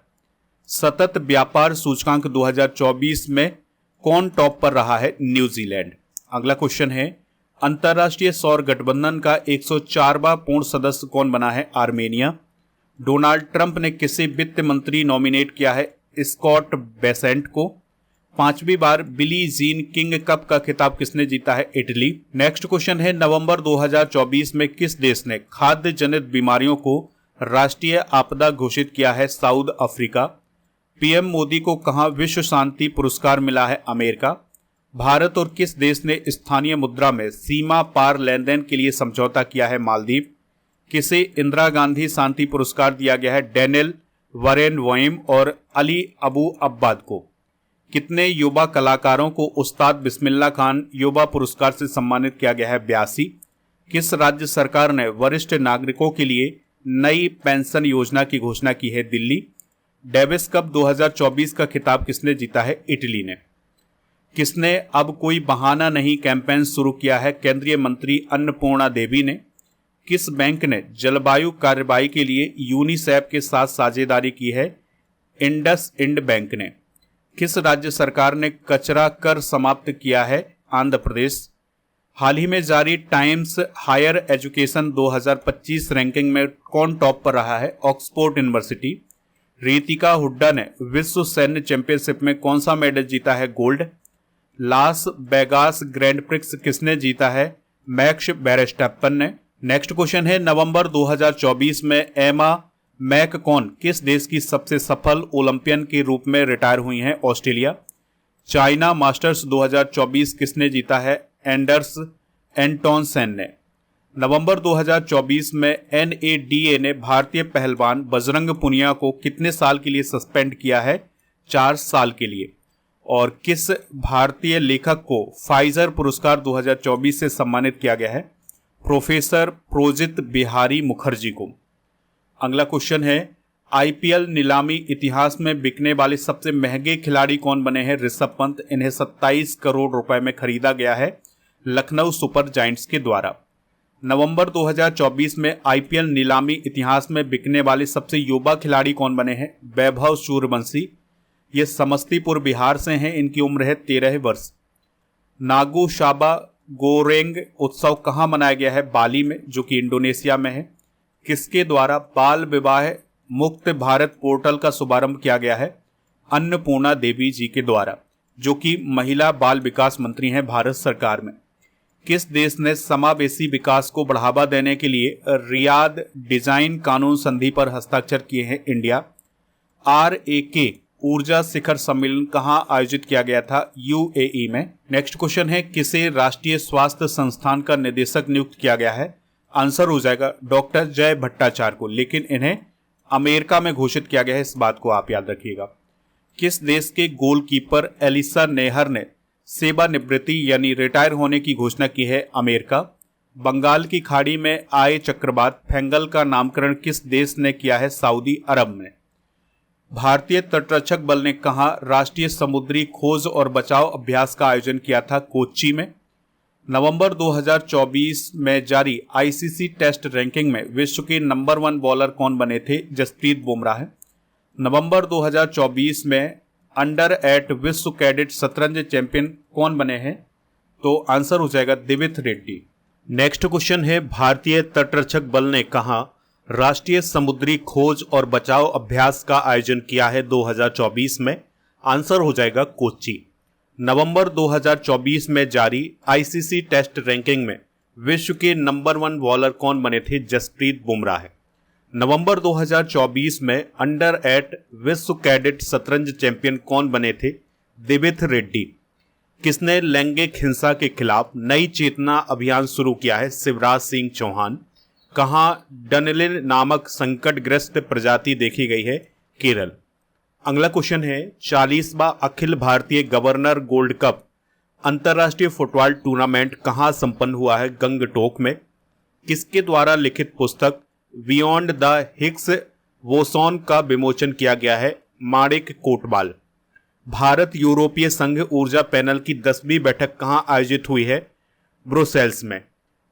सतत व्यापार सूचकांक 2024 में कौन टॉप पर रहा है? न्यूजीलैंड। अगला क्वेश्चन है, अंतर्राष्ट्रीय सौर गठबंधन का 104वां पूर्ण सदस्य कौन बना है? आर्मेनिया। डोनाल्ड ट्रंप ने किसे वित्त मंत्री नॉमिनेट किया है? स्कॉट बेसेंट को। 5वीं बार बिली जीन किंग कप का खिताब किसने जीता है? इटली। नेक्स्ट क्वेश्चन है, नवंबर 2024 में किस देश ने खाद्य जनित बीमारियों को राष्ट्रीय आपदा घोषित किया है? South Africa. पीएम मोदी को कहां विश्व शांति पुरस्कार मिला है? अमेरिका। भारत और किस देश ने स्थानीय मुद्रा में सीमा पार लेन देन के लिए समझौता किया है? मालदीव। किसे इंदिरा गांधी शांति पुरस्कार दिया गया है? डैनियल वरेनवोइम और अली अबू अब्बाद को। कितने युवा कलाकारों को उस्ताद बिस्मिल्लाह खान युवा पुरस्कार से सम्मानित किया गया है? 82। किस राज्य सरकार ने वरिष्ठ नागरिकों के लिए नई पेंशन योजना की घोषणा की है? दिल्ली। डेविस कप 2024 का खिताब किसने जीता है? इटली ने। किसने अब कोई बहाना नहीं कैंपेन शुरू किया है? केंद्रीय मंत्री अन्नपूर्णा देवी ने। किस बैंक ने जलवायु कार्रवाई के लिए यूनिसेफ के साथ साझेदारी की है? इंडस इंड बैंक ने। किस राज्य सरकार ने कचरा कर समाप्त किया है? आंध्र प्रदेश। हाल ही में जारी टाइम्स हायर एजुकेशन 2025 रैंकिंग में कौन टॉप पर रहा है? Oxford university. रितिका हुड्डा ने विश्व सैन्य चैंपियनशिप में कौन सा मेडल जीता है? Gold. Las Vegas grand prix किसने जीता है? मैक्स वेरस्टैपन ने। नेक्स्ट क्वेश्चन है, नवंबर 2024 में एमा मैककॉन किस देश की सबसे सफल ओलंपियन के रूप में रिटायर हुई हैं? ऑस्ट्रेलिया। चाइना मास्टर्स 2024 किसने जीता है? एंडर्स एंटोनसेन ने। नवंबर 2024 में एनएडीए ने भारतीय पहलवान बजरंग पुनिया को कितने साल के लिए सस्पेंड किया है? 4 साल के लिए। और किस भारतीय लेखक को फाइजर पुरस्कार 2024 से सम्मानित किया गया है? प्रोफेसर प्रोजित बिहारी मुखर्जी को। अगला क्वेश्चन है, आईपीएल नीलामी इतिहास में बिकने वाले सबसे महंगे खिलाड़ी कौन बने हैं? ऋषभ पंत। इन्हें 27 करोड़ रुपए में खरीदा गया है लखनऊ सुपर जायंट्स के द्वारा। नवंबर 2024 में आईपीएल नीलामी इतिहास में बिकने वाले सबसे युवा खिलाड़ी कौन बने हैं? वैभव सूर्यवंशी। ये समस्तीपुर बिहार से हैं। इनकी उम्र है 13 वर्ष। नागू शाबा गोरेंग उत्सव कहाँ मनाया गया है? बाली में, जो कि इंडोनेशिया में है। किसके द्वारा बाल विवाह मुक्त भारत पोर्टल का शुभारंभ किया गया है? अन्नपूर्णा देवी जी के द्वारा, जो कि महिला बाल विकास मंत्री हैं भारत सरकार में। किस देश ने समावेशी विकास को बढ़ावा देने के लिए रियाद डिजाइन कानून संधि पर हस्ताक्षर किए हैं? इंडिया। RAK ऊर्जा शिखर सम्मेलन कहां आयोजित किया गया था? यूएई में। नेक्स्ट क्वेश्चन है, किसे राष्ट्रीय स्वास्थ्य संस्थान का निदेशक नियुक्त किया गया है? आंसर हो जाएगा डॉक्टर जय भट्टाचार्य को, लेकिन इन्हें अमेरिका में घोषित किया गया है, इस बात को आप याद रखिएगा। किस देश के गोलकीपर एलिसा नेहर ने सेवानिवृत्ति यानी रिटायर होने की घोषणा की है? अमेरिका। बंगाल की खाड़ी में आए चक्रवात फेंगल का नामकरण किस देश ने किया है? सऊदी अरब में। भारतीय तटरक्षक बल ने कहां राष्ट्रीय समुद्री खोज और बचाव अभ्यास का आयोजन किया था? कोच्चि में। नवंबर 2024 में जारी आईसीसी टेस्ट रैंकिंग में विश्व के नंबर 1 बॉलर कौन बने थे? जसप्रीत बुमराह। नवंबर 2024 में अंडर 8 विश्व कैडेट शतरंज चैंपियन कौन बने हैं? तो आंसर हो जाएगा दिविथ रेड्डी। नेक्स्ट क्वेश्चन है, भारतीय तटरक्षक बल ने कहां राष्ट्रीय समुद्री खोज और बचाव अभ्यास का आयोजन किया है 2024 में? आंसर हो जाएगा कोच्चि। नवंबर 2024 में जारी आईसीसी टेस्ट रैंकिंग में विश्व के नंबर 1 बॉलर कौन बने थे? जसप्रीत बुमराह। नवंबर 2024 में अंडर 8 विश्व कैडेट शतरंज चैंपियन कौन बने थे? दिविथ रेड्डी। किसने लैंगिक हिंसा के खिलाफ नई चेतना अभियान शुरू किया है? शिवराज सिंह चौहान। कहां डनलिन नामक संकटग्रस्त प्रजाति देखी गई है? केरल। अगला क्वेश्चन है, 40वां Akhil Bharatiya governor gold cup अंतर्राष्ट्रीय फुटबॉल टूर्नामेंट कहां संपन्न हुआ है? गंगटोक में। किसके द्वारा लिखित पुस्तक बियॉन्ड द हिग्स बोसॉन का विमोचन किया गया है? माणिक कोटवाल। भारत यूरोपीय संघ ऊर्जा पैनल की 10वीं बैठक कहां आयोजित हुई है? ब्रुसेल्स में।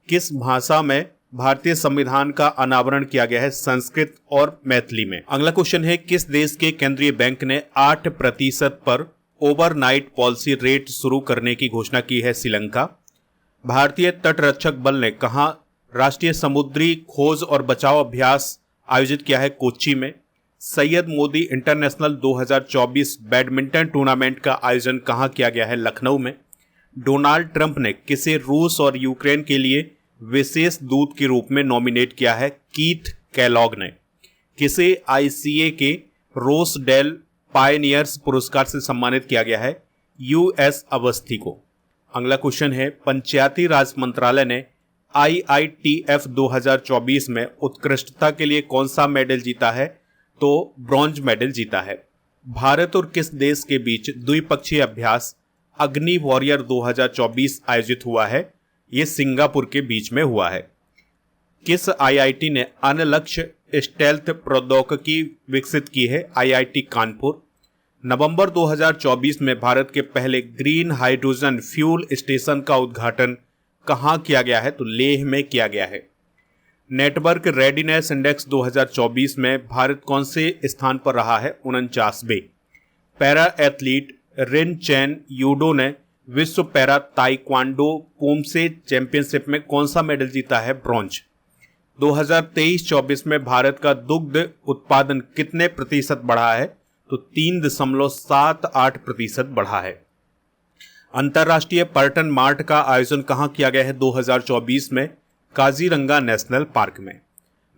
किस भाषा में भारतीय संविधान का अनावरण किया गया है? संस्कृत और मैथिली में। अगला क्वेश्चन है, किस देश के केंद्रीय बैंक ने 8% पर ओवरनाइट पॉलिसी रेट शुरू करने की घोषणा की है? श्रीलंका। भारतीय तटरक्षक बल ने कहां राष्ट्रीय समुद्री खोज और बचाव अभ्यास आयोजित किया है? कोच्चि में। Syed Modi international 2024 badminton tournament का आयोजन कहाँ किया गया है? लखनऊ में। डोनाल्ड ट्रंप ने किसे रूस और यूक्रेन के लिए विशेष दूत के रूप में नॉमिनेट किया है? कीथ केलॉग ने। किसे आईसीए के रोस डेल पायनियर्स पुरस्कार से सम्मानित किया गया है? यूएस अवस्थी को। अगला क्वेश्चन है, पंचायती राज मंत्रालय ने IITF 2024 में उत्कृष्टता के लिए कौन सा मेडल जीता है? तो ब्रॉन्ज मेडल जीता है। भारत और किस देश के बीच द्विपक्षीय अभ्यास अग्नि वॉरियर 2024 आयोजित हुआ है? ये सिंगापुर के बीच में हुआ है। किस आईआईटी ने अनलक्ष्य स्टेल्थ प्रौद्योगिकी विकसित की है? आईआईटी कानपुर। नवंबर 2024 में भारत के पहले ग्रीन हाइड्रोजन फ्यूल स्टेशन का उद्घाटन कहाँ किया गया है? तो लेह में किया गया है। नेटवर्क रेडीनेस इंडेक्स 2024 में भारत कौन से स्थान पर रहा है? 49वें। पैरा एथलीट रिन चैन यूडो ने विश्व पैरा ताइक्वांडो पोमसे चैंपियनशिप में कौन सा मेडल जीता है? ब्रॉन्ज। 2023-24 में भारत का दुग्ध उत्पादन कितने प्रतिशत बढ़ा है? तो 3.78% बढ़ा है। अंतर्राष्ट्रीय पर्यटन मार्ट का आयोजन कहाँ किया गया है 2024 में? काजीरंगा नेशनल पार्क में।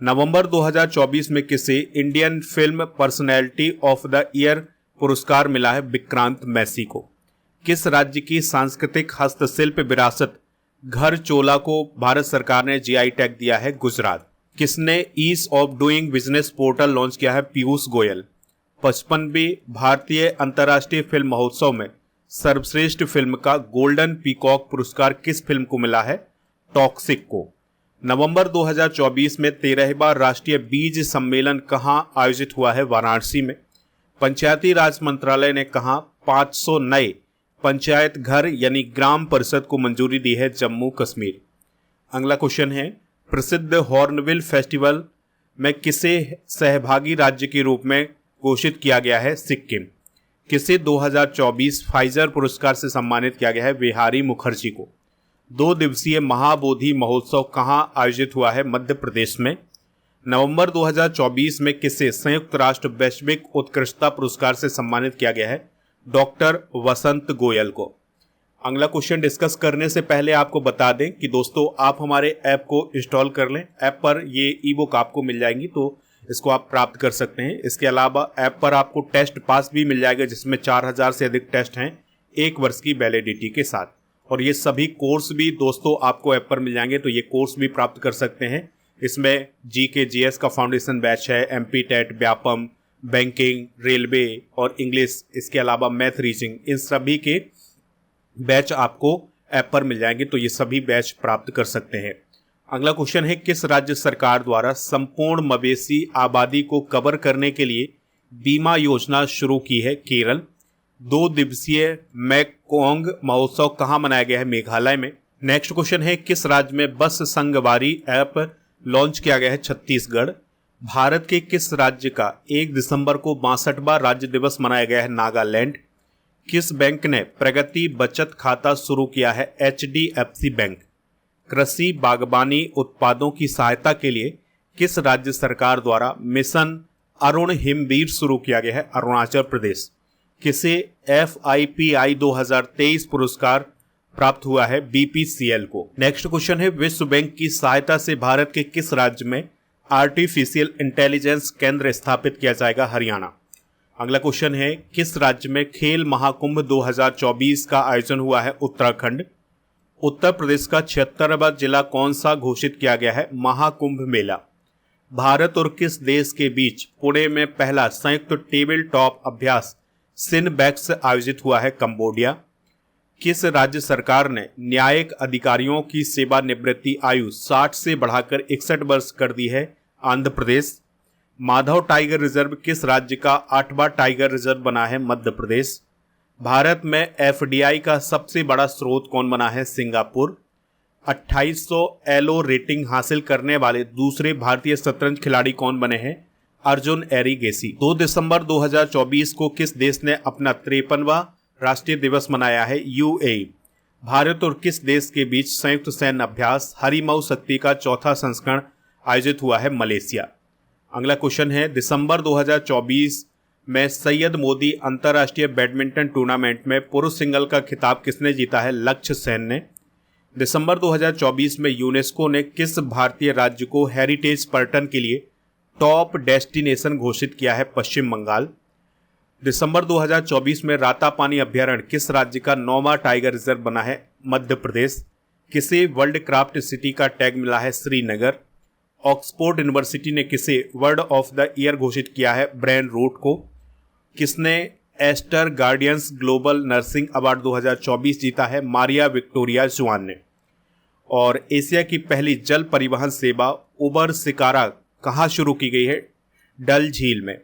नवंबर 2024 में किसे Indian film personality of the year पुरस्कार मिला है? विक्रांत मैसी को। किस राज्य की सांस्कृतिक हस्तशिल्प विरासत घर चोला को भारत सरकार ने जीआई टैग दिया है? गुजरात। किसने ease of doing business portal launch किया है? पीयूष गोयल। 55वें भारतीय अंतर्राष्ट्रीय फिल्म महोत्सव में सर्वश्रेष्ठ फिल्म का गोल्डन पीकॉक पुरस्कार किस फिल्म को मिला है? टॉक्सिक को। नवंबर 2024 में 13वां राष्ट्रीय बीज सम्मेलन कहां आयोजित हुआ है? वाराणसी में। पंचायती राज मंत्रालय ने कहा 500 नए पंचायत घर यानी ग्राम परिषद को मंजूरी दी है? जम्मू कश्मीर। अगला क्वेश्चन है, प्रसिद्ध हॉर्नबिल फेस्टिवल में किसे सहभागी राज्य के रूप में घोषित किया गया है? सिक्किम। किसे 2024 फाइजर पुरस्कार से सम्मानित किया गया है? बिहारी मुखर्जी को। 2 दिवसीय महाबोधि महोत्सव कहां आयोजित हुआ है? मध्य प्रदेश में। नवंबर 2024 में किसे संयुक्त राष्ट्र वैश्विक उत्कृष्टता पुरस्कार से सम्मानित किया गया है? डॉक्टर वसंत गोयल को। अगला क्वेश्चन डिस्कस करने से पहले आपको बता दें कि दोस्तों आप हमारे ऐप को इंस्टॉल कर लें। ऐप पर ये ई बुक आपको मिल जाएंगी, तो इसको आप प्राप्त कर सकते हैं। इसके अलावा ऐप पर आपको टेस्ट पास भी मिल जाएगा, जिसमें 4000 से अधिक टेस्ट हैं 1 वर्ष की वैलिडिटी के साथ। और ये सभी कोर्स भी दोस्तों आपको ऐप पर मिल जाएंगे, तो ये कोर्स भी प्राप्त कर सकते हैं। इसमें जीके जीएस का फाउंडेशन बैच है, MP TET, Vyapam, banking, railway और इंग्लिश, इसके अलावा मैथ, रीजनिंग, इन सभी के बैच आपको ऐप पर मिल जाएंगे, तो ये सभी बैच प्राप्त कर सकते हैं। अगला क्वेश्चन है, किस राज्य सरकार द्वारा संपूर्ण मवेशी आबादी को कवर करने के लिए बीमा योजना शुरू की है? केरल। 2 दिवसीय मैकोंग महोत्सव कहाँ मनाया गया है? मेघालय में। नेक्स्ट क्वेश्चन है, किस राज्य में बस संगवारी ऐप लॉन्च किया गया है? छत्तीसगढ़। भारत के किस राज्य का 1 दिसंबर को 62वां राज्य दिवस मनाया गया है? नागालैंड। किस बैंक ने प्रगति बचत खाता शुरू किया है? HDFC bank. कृषि बागवानी उत्पादों की सहायता के लिए किस राज्य सरकार द्वारा मिशन अरुण हिमवीर शुरू किया गया है? अरुणाचल प्रदेश। किसे FIPI 2023 पुरस्कार प्राप्त हुआ है? BPCL को। नेक्स्ट क्वेश्चन है, विश्व बैंक की सहायता से भारत के किस राज्य में आर्टिफिशियल इंटेलिजेंस केंद्र स्थापित किया जाएगा? हरियाणा। अगला क्वेश्चन है, किस राज्य में खेल महाकुंभ 2024 का आयोजन हुआ है? उत्तराखंड। उत्तर प्रदेश का 76वां जिला कौन सा घोषित किया गया है? महाकुंभ मेला। भारत और किस देश के बीच पुणे में पहला संयुक्त टेबल टॉप अभ्यास सिनबैक्स आयोजित हुआ है? कंबोडिया। किस राज्य सरकार ने न्यायिक अधिकारियों की सेवानिवृत्ति आयु 60 से बढ़ाकर 61 वर्ष कर दी है? आंध्र प्रदेश। माधव टाइगर रिजर्व किस राज्य का 8वां टाइगर रिजर्व बना है? मध्य प्रदेश। भारत में FDI का सबसे बड़ा स्रोत कौन बना है? सिंगापुर। 2800 एलो रेटिंग हासिल करने वाले दूसरे भारतीय शतरंज खिलाड़ी कौन बने हैं? अर्जुन एरिगेसी। 2 दिसंबर 2024 को किस देश ने अपना 53वां राष्ट्रीय दिवस मनाया है? UAE। भारत और किस देश के बीच संयुक्त सैन्य अभ्यास हरिमऊ शक्ति का 4था संस्करण आयोजित हुआ है? मलेशिया। अगला क्वेश्चन है, दिसंबर 2024 में सैयद मोदी अंतर्राष्ट्रीय बैडमिंटन टूर्नामेंट में पुरुष सिंगल का खिताब किसने जीता है? लक्ष्य सेन ने। दिसंबर 2024 में यूनेस्को ने किस भारतीय राज्य को हेरिटेज पर्यटन के लिए टॉप डेस्टिनेशन घोषित किया है? पश्चिम बंगाल। दिसंबर 2024 में रातापानी अभ्यारण्य किस राज्य का 9वां टाइगर रिजर्व बना है? मध्य प्रदेश। किसे वर्ल्ड क्राफ्ट सिटी का टैग मिला है? श्रीनगर। ऑक्सफोर्ड यूनिवर्सिटी ने किसे वर्ड ऑफ द ईयर घोषित किया है? ब्रेन रूट को। किसने Aster Guardians Global Nursing Award 2024 जीता है? मारिया विक्टोरिया जुआन ने। और एशिया की पहली जल परिवहन सेवा उबर शिकारा कहाँ शुरू की गई है? डल झील में।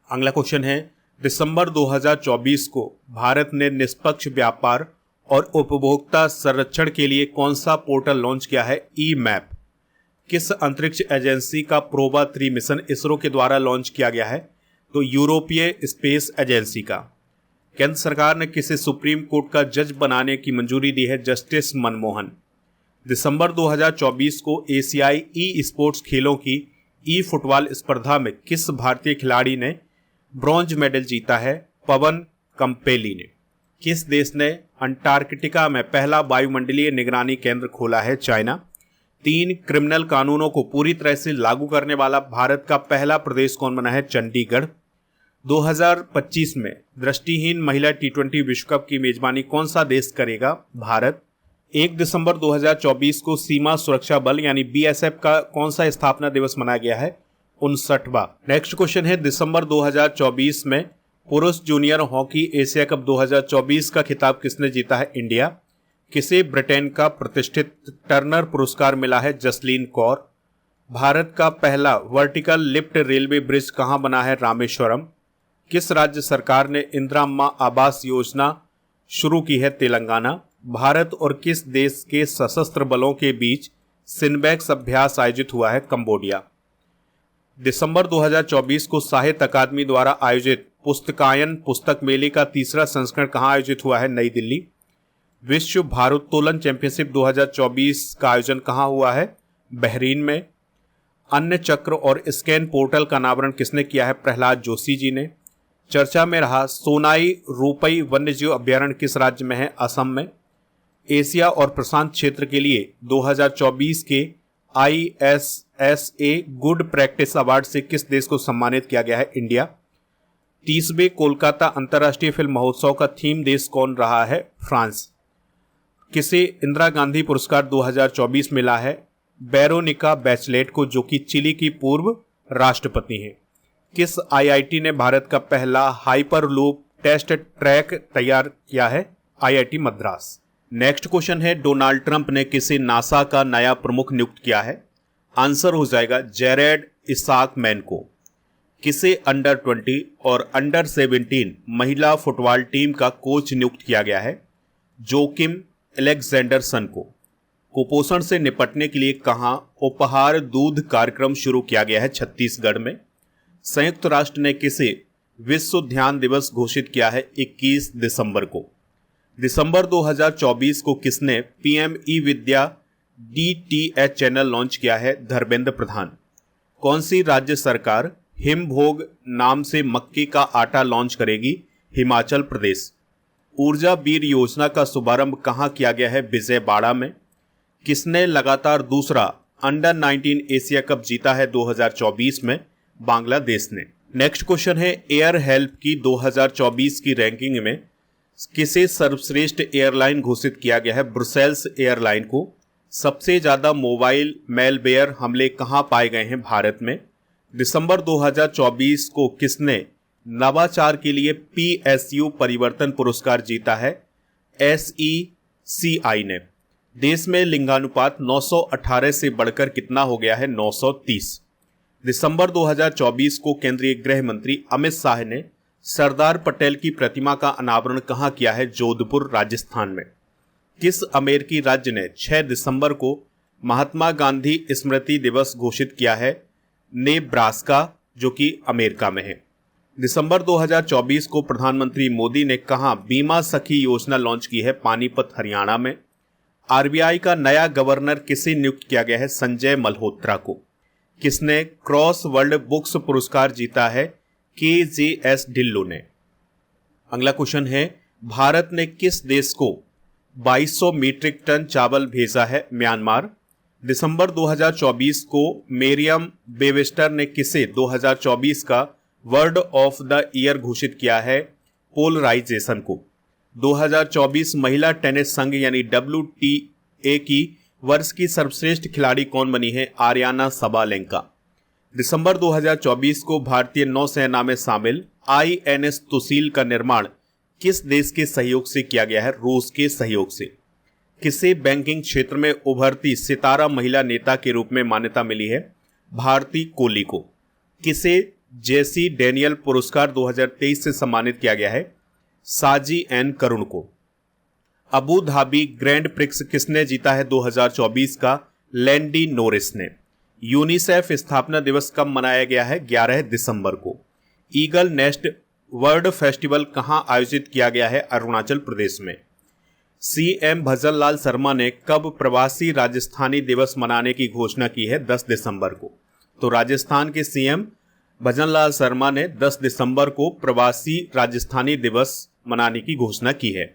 अगला क्वेश्चन है, दिसंबर 2024 को भारत ने निष्पक्ष व्यापार और उपभोक्ता संरक्षण के लिए कौन सा पोर्टल लॉन्च किया है? ई मैप। किस अंतरिक्ष एजेंसी का प्रोबा 3 मिशन इसरो के द्वारा लॉन्च किया गया है? तो यूरोपीय स्पेस एजेंसी का। केंद्र सरकार ने किसे सुप्रीम कोर्ट का जज बनाने की मंजूरी दी है? जस्टिस मनमोहन। दिसंबर 2024 को एशियाई ई स्पोर्ट्स खेलों की ई फुटबॉल स्पर्धा में किस भारतीय खिलाड़ी ने ब्रॉन्ज मेडल जीता है? पवन कंपेली ने। किस देश ने अंटार्कटिका में पहला वायुमंडलीय निगरानी केंद्र खोला है? चाइना। 3 क्रिमिनल कानूनों को पूरी तरह से लागू करने वाला भारत का पहला प्रदेश कौन बना है? चंडीगढ़। 2025 में दृष्टिहीन महिला T20 विश्व कप की मेजबानी कौन सा देश करेगा? भारत। 1 दिसंबर 2024 को सीमा सुरक्षा बल यानी BSF का कौन सा स्थापना दिवस मनाया गया है? 59वां। नेक्स्ट क्वेश्चन है, दिसंबर 2024 में पुरुष जूनियर हॉकी एशिया कप 2024 का खिताब किसने जीता है? इंडिया। किसे ब्रिटेन का प्रतिष्ठित टर्नर पुरस्कार मिला है? जसलीन कौर। भारत का पहला वर्टिकल लिफ्ट रेलवे ब्रिज कहां बना है? रामेश्वरम। किस राज्य सरकार ने इंदिरा अम्मा आवास योजना शुरू की है? तेलंगाना। भारत और किस देश के सशस्त्र बलों के बीच सिनबैक्स अभ्यास आयोजित हुआ है? कंबोडिया। दिसंबर 2024 को साहित्य अकादमी द्वारा आयोजित पुस्तकायन पुस्तक मेले का 3रा संस्करण कहां आयोजित हुआ है? नई दिल्ली। विश्व भारोत्तोलन चैंपियनशिप 2024 का आयोजन कहां हुआ है? बहरीन में। अन्य चक्र और स्कैन पोर्टल का अनावरण किसने किया है? प्रहलाद जोशी जी ने। चर्चा में रहा सोनाई रूपई वन्यजीव अभ्यारण्य किस राज्य में है? असम में। एशिया और प्रशांत क्षेत्र के लिए 2024 के ISSA गुड प्रैक्टिस अवार्ड से किस देश को सम्मानित किया गया है? इंडिया। 30वें कोलकाता अंतर्राष्ट्रीय फिल्म महोत्सव का थीम देश कौन रहा है? फ्रांस। किसे इंदिरा गांधी पुरस्कार 2024 मिला है? वेरोनिका बैचलेट को, जो कि चिली की पूर्व राष्ट्रपति हैं। किस IIT ने भारत का पहला हाइपरलूप टेस्ट ट्रैक तैयार किया है? IIT मद्रास। नेक्स्ट क्वेश्चन है, डोनाल्ड ट्रंप ने किसे नासा का नया प्रमुख नियुक्त किया है? आंसर हो जाएगा जेरेड इसाक मैन को। किसे अंडर 20 और अंडर 17 महिला फुटबॉल टीम का कोच नियुक्त किया गया है? जोकिम एलेक्जेंडरसन को। कुपोषण से निपटने के लिए कहां उपहार दूध कार्यक्रम शुरू किया गया है? छत्तीसगढ़ में। संयुक्त राष्ट्र ने किसे विश्व ध्यान दिवस घोषित किया है? 21 दिसंबर को। दिसंबर 2024 को किसने PM ई विद्या DTH चैनल लॉन्च किया है? धर्मेंद्र प्रधान। कौन सी राज्य सरकार हिमभोग नाम से मक्के का आटा लॉन्च करेगी? हिमाचल प्रदेश। ऊर्जा वीर योजना का शुभारंभ कहां किया गया है? विजयवाड़ा में। किसने लगातार दूसरा अंडर 19 एशिया कप जीता है 2024 में? बांग्लादेश ने। नेक्स्ट क्वेश्चन है, एयर हेल्प की 2024 की रैंकिंग में किसे सर्वश्रेष्ठ एयरलाइन घोषित किया गया है? ब्रुसेल्स एयरलाइन को। सबसे ज्यादा मोबाइल मेलवेयर हमले कहां पाए गए हैं? भारत में। दिसंबर 2024 को किसने नवाचार के लिए PSU परिवर्तन पुरस्कार जीता है? SECI ने। देश में लिंगानुपात 918 से बढ़कर कितना हो गया है? 930। दिसंबर 2024 को केंद्रीय गृह मंत्री अमित शाह ने सरदार पटेल की प्रतिमा का अनावरण कहां किया है? जोधपुर राजस्थान में। किस अमेरिकी राज्य ने 6 दिसंबर को महात्मा गांधी स्मृति दिवस घोषित किया है? नेब्रास्का, जो कि अमेरिका में है। दिसंबर 2024 को प्रधानमंत्री मोदी ने कहां बीमा सखी योजना लॉन्च की है? पानीपत हरियाणा में। RBI का नया गवर्नर किसे नियुक्त किया गया है? संजय मल्होत्रा को। किसने क्रॉस वर्ल्ड बुक्स पुरस्कार जीता है? KJS ढिल्लों ने। अगला क्वेश्चन है, भारत ने किस देश को 2200 मीट्रिक टन चावल भेजा है? म्यांमार। दिसंबर 2024 को मेरियम वेबस्टर ने किसे 2024 का वर्ड ऑफ द ईयर घोषित किया है? पोलराइजेशन को। 2024 महिला टेनिस संघ यानी WTA की वर्ष की सर्वश्रेष्ठ खिलाड़ी कौन बनी है? Aryna Sabalenka. दिसंबर 2024 को भारतीय नौसेना में शामिल INS तुसील का निर्माण किस देश के सहयोग से किया गया है? रूस के सहयोग से। किसे बैंकिंग क्षेत्र में उभरती सितारा महिला नेता के रूप में मान्यता मिली है? भारती कोहली को। किसे जेसी डैनियल पुरस्कार 2023 से सम्मानित किया गया है? साजी एन करुण को। अबू धाबी ग्रैंड प्रिक्स किसने जीता है 2024 का? लैंडी नोरिस ने। यूनिसेफ स्थापना दिवस कब मनाया गया है? 11 दिसंबर को। ईगल नेस्ट वर्ल्ड फेस्टिवल कहां आयोजित किया गया है? अरुणाचल प्रदेश में। CM भजनलाल शर्मा ने कब प्रवासी राजस्थानी दिवस मनाने की घोषणा की है? 10 दिसंबर को। तो राजस्थान के CM भजनलाल शर्मा ने 10 दिसंबर को प्रवासी राजस्थानी दिवस मनाने की घोषणा की है।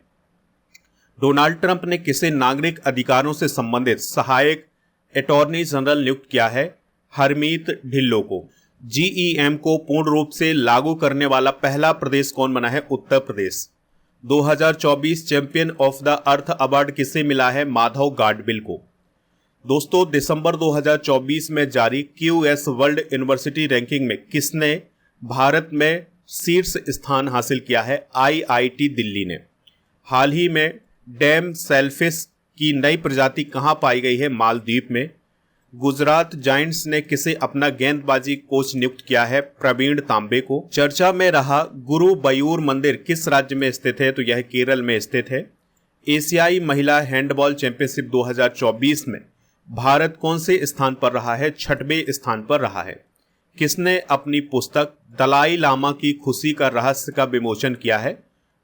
डोनाल्ड ट्रंप ने किसे नागरिक अधिकारों से संबंधित सहायक अटॉर्नी जनरल नियुक्त किया है? हरमीत ढिल्लों को। GEM को पूर्ण रूप से लागू करने वाला पहला प्रदेश कौन बना है? Uttar Pradesh. 2024 champion of the earth award किसे मिला है? माधव गाडगिल को। दोस्तों, दिसंबर 2024 में जारी QS वर्ल्ड यूनिवर्सिटी रैंकिंग में किसने भारत में शीर्ष स्थान हासिल किया है? IIT दिल्ली ने। हाल ही में डैम सेलफिश की नई प्रजाति कहां पाई गई है? मालदीव में। गुजरात जायंट्स ने किसे अपना गेंदबाजी कोच नियुक्त किया है? प्रवीण तांबे को। चर्चा में रहा गुरुबयूर मंदिर किस राज्य में स्थित है? तो यह केरल में स्थित है। एशियाई महिला हैंडबॉल चैंपियनशिप 2024 में भारत कौन से स्थान पर रहा है? 6वें स्थान पर रहा है। किसने अपनी पुस्तक दलाई लामा की खुशी का रहस्य का विमोचन किया है?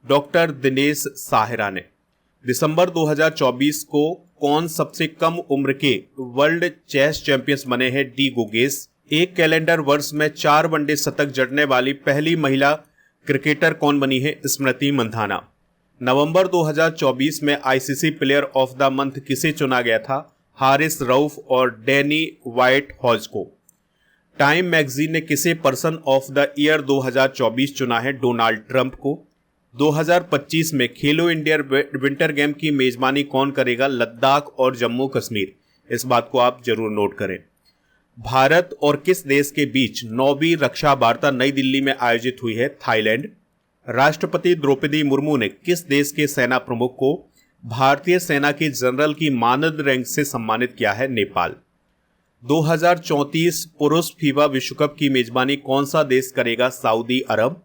डॉक्टर दिनेश साहरा ने। दिसंबर 2024 को कौन सबसे कम उम्र के वर्ल्ड चेस चैंपियंस बने हैं? डी गुगेस। एक कैलेंडर वर्ष में 4 वनडे शतक जड़ने वाली पहली महिला क्रिकेटर कौन बनी है? स्मृति मंधाना। नवंबर 2024 में ICC player of the month किसे चुना गया था? हारिस रऊफ और डैनी व्हाइट हॉज को। टाइम मैगजीन ने किसे पर्सन ऑफ द ईयर 2024 चुना है? डोनाल्ड ट्रंप को। 2025 में खेलो इंडिया विंटर गेम की मेजबानी कौन करेगा? लद्दाख और जम्मू कश्मीर। इस बात को आप जरूर नोट करें। भारत और किस देश के बीच 9वीं रक्षा वार्ता नई दिल्ली में आयोजित हुई है? थाईलैंड। राष्ट्रपति द्रौपदी मुर्मू ने किस देश के सेना प्रमुख को भारतीय सेना के जनरल की मानद रैंक से सम्मानित किया है? नेपाल। 2034 पुरुष फीफा विश्व कप की मेजबानी कौन सा देश करेगा? सऊदी अरब।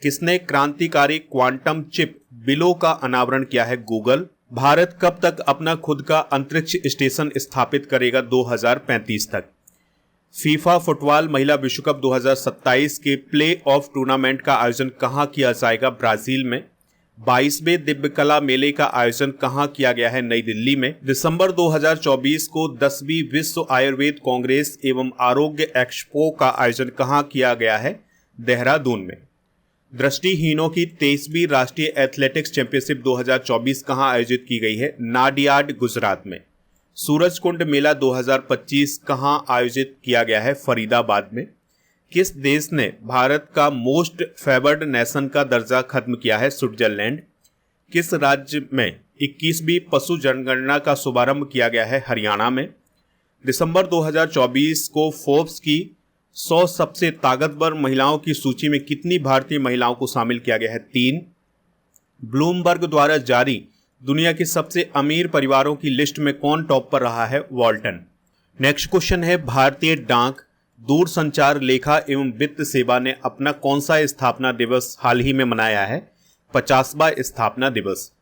किसने क्रांतिकारी क्वांटम चिप बिलो का अनावरण किया है? गूगल। भारत कब तक अपना खुद का अंतरिक्ष स्टेशन स्थापित करेगा? 2035 तक। फीफा फुटबॉल महिला विश्व कप 2027 के प्ले ऑफ टूर्नामेंट का आयोजन कहां किया जाएगा? ब्राजील में। 22वें दिव्य कला मेले का आयोजन कहां किया गया है? नई दिल्ली में। दिसंबर 2024 को 10वीं विश्व आयुर्वेद कांग्रेस एवं आरोग्य एक्सपो का आयोजन कहां किया गया है? देहरादून में। दृष्टिहीनों की 23वीं राष्ट्रीय एथलेटिक्स चैंपियनशिप 2024 कहां आयोजित की गई है? नाडियाड, गुजरात में। सूरजकुंड मेला 2025 कहां आयोजित किया गया है? फरीदाबाद में। किस देश ने भारत का मोस्ट फेवर्ड नेशन का दर्जा खत्म किया है? स्विट्जरलैंड। किस राज्य में 21वीं पशु जनगणना का शुभारंभ किया गया है? हरियाणा में। दिसंबर 2024 को फोर्ब्स की 100 सबसे ताकतवर महिलाओं की सूची में कितनी भारतीय महिलाओं को शामिल किया गया है? 3। ब्लूमबर्ग द्वारा जारी दुनिया के सबसे अमीर परिवारों की लिस्ट में कौन टॉप पर रहा है? वॉल्टन। नेक्स्ट क्वेश्चन है, भारतीय डाक, दूरसंचार, लेखा एवं वित्त सेवा ने अपना कौन सा स्थापना दिवस हाल ही में मनाया है? 50वां स्थापना दिवस।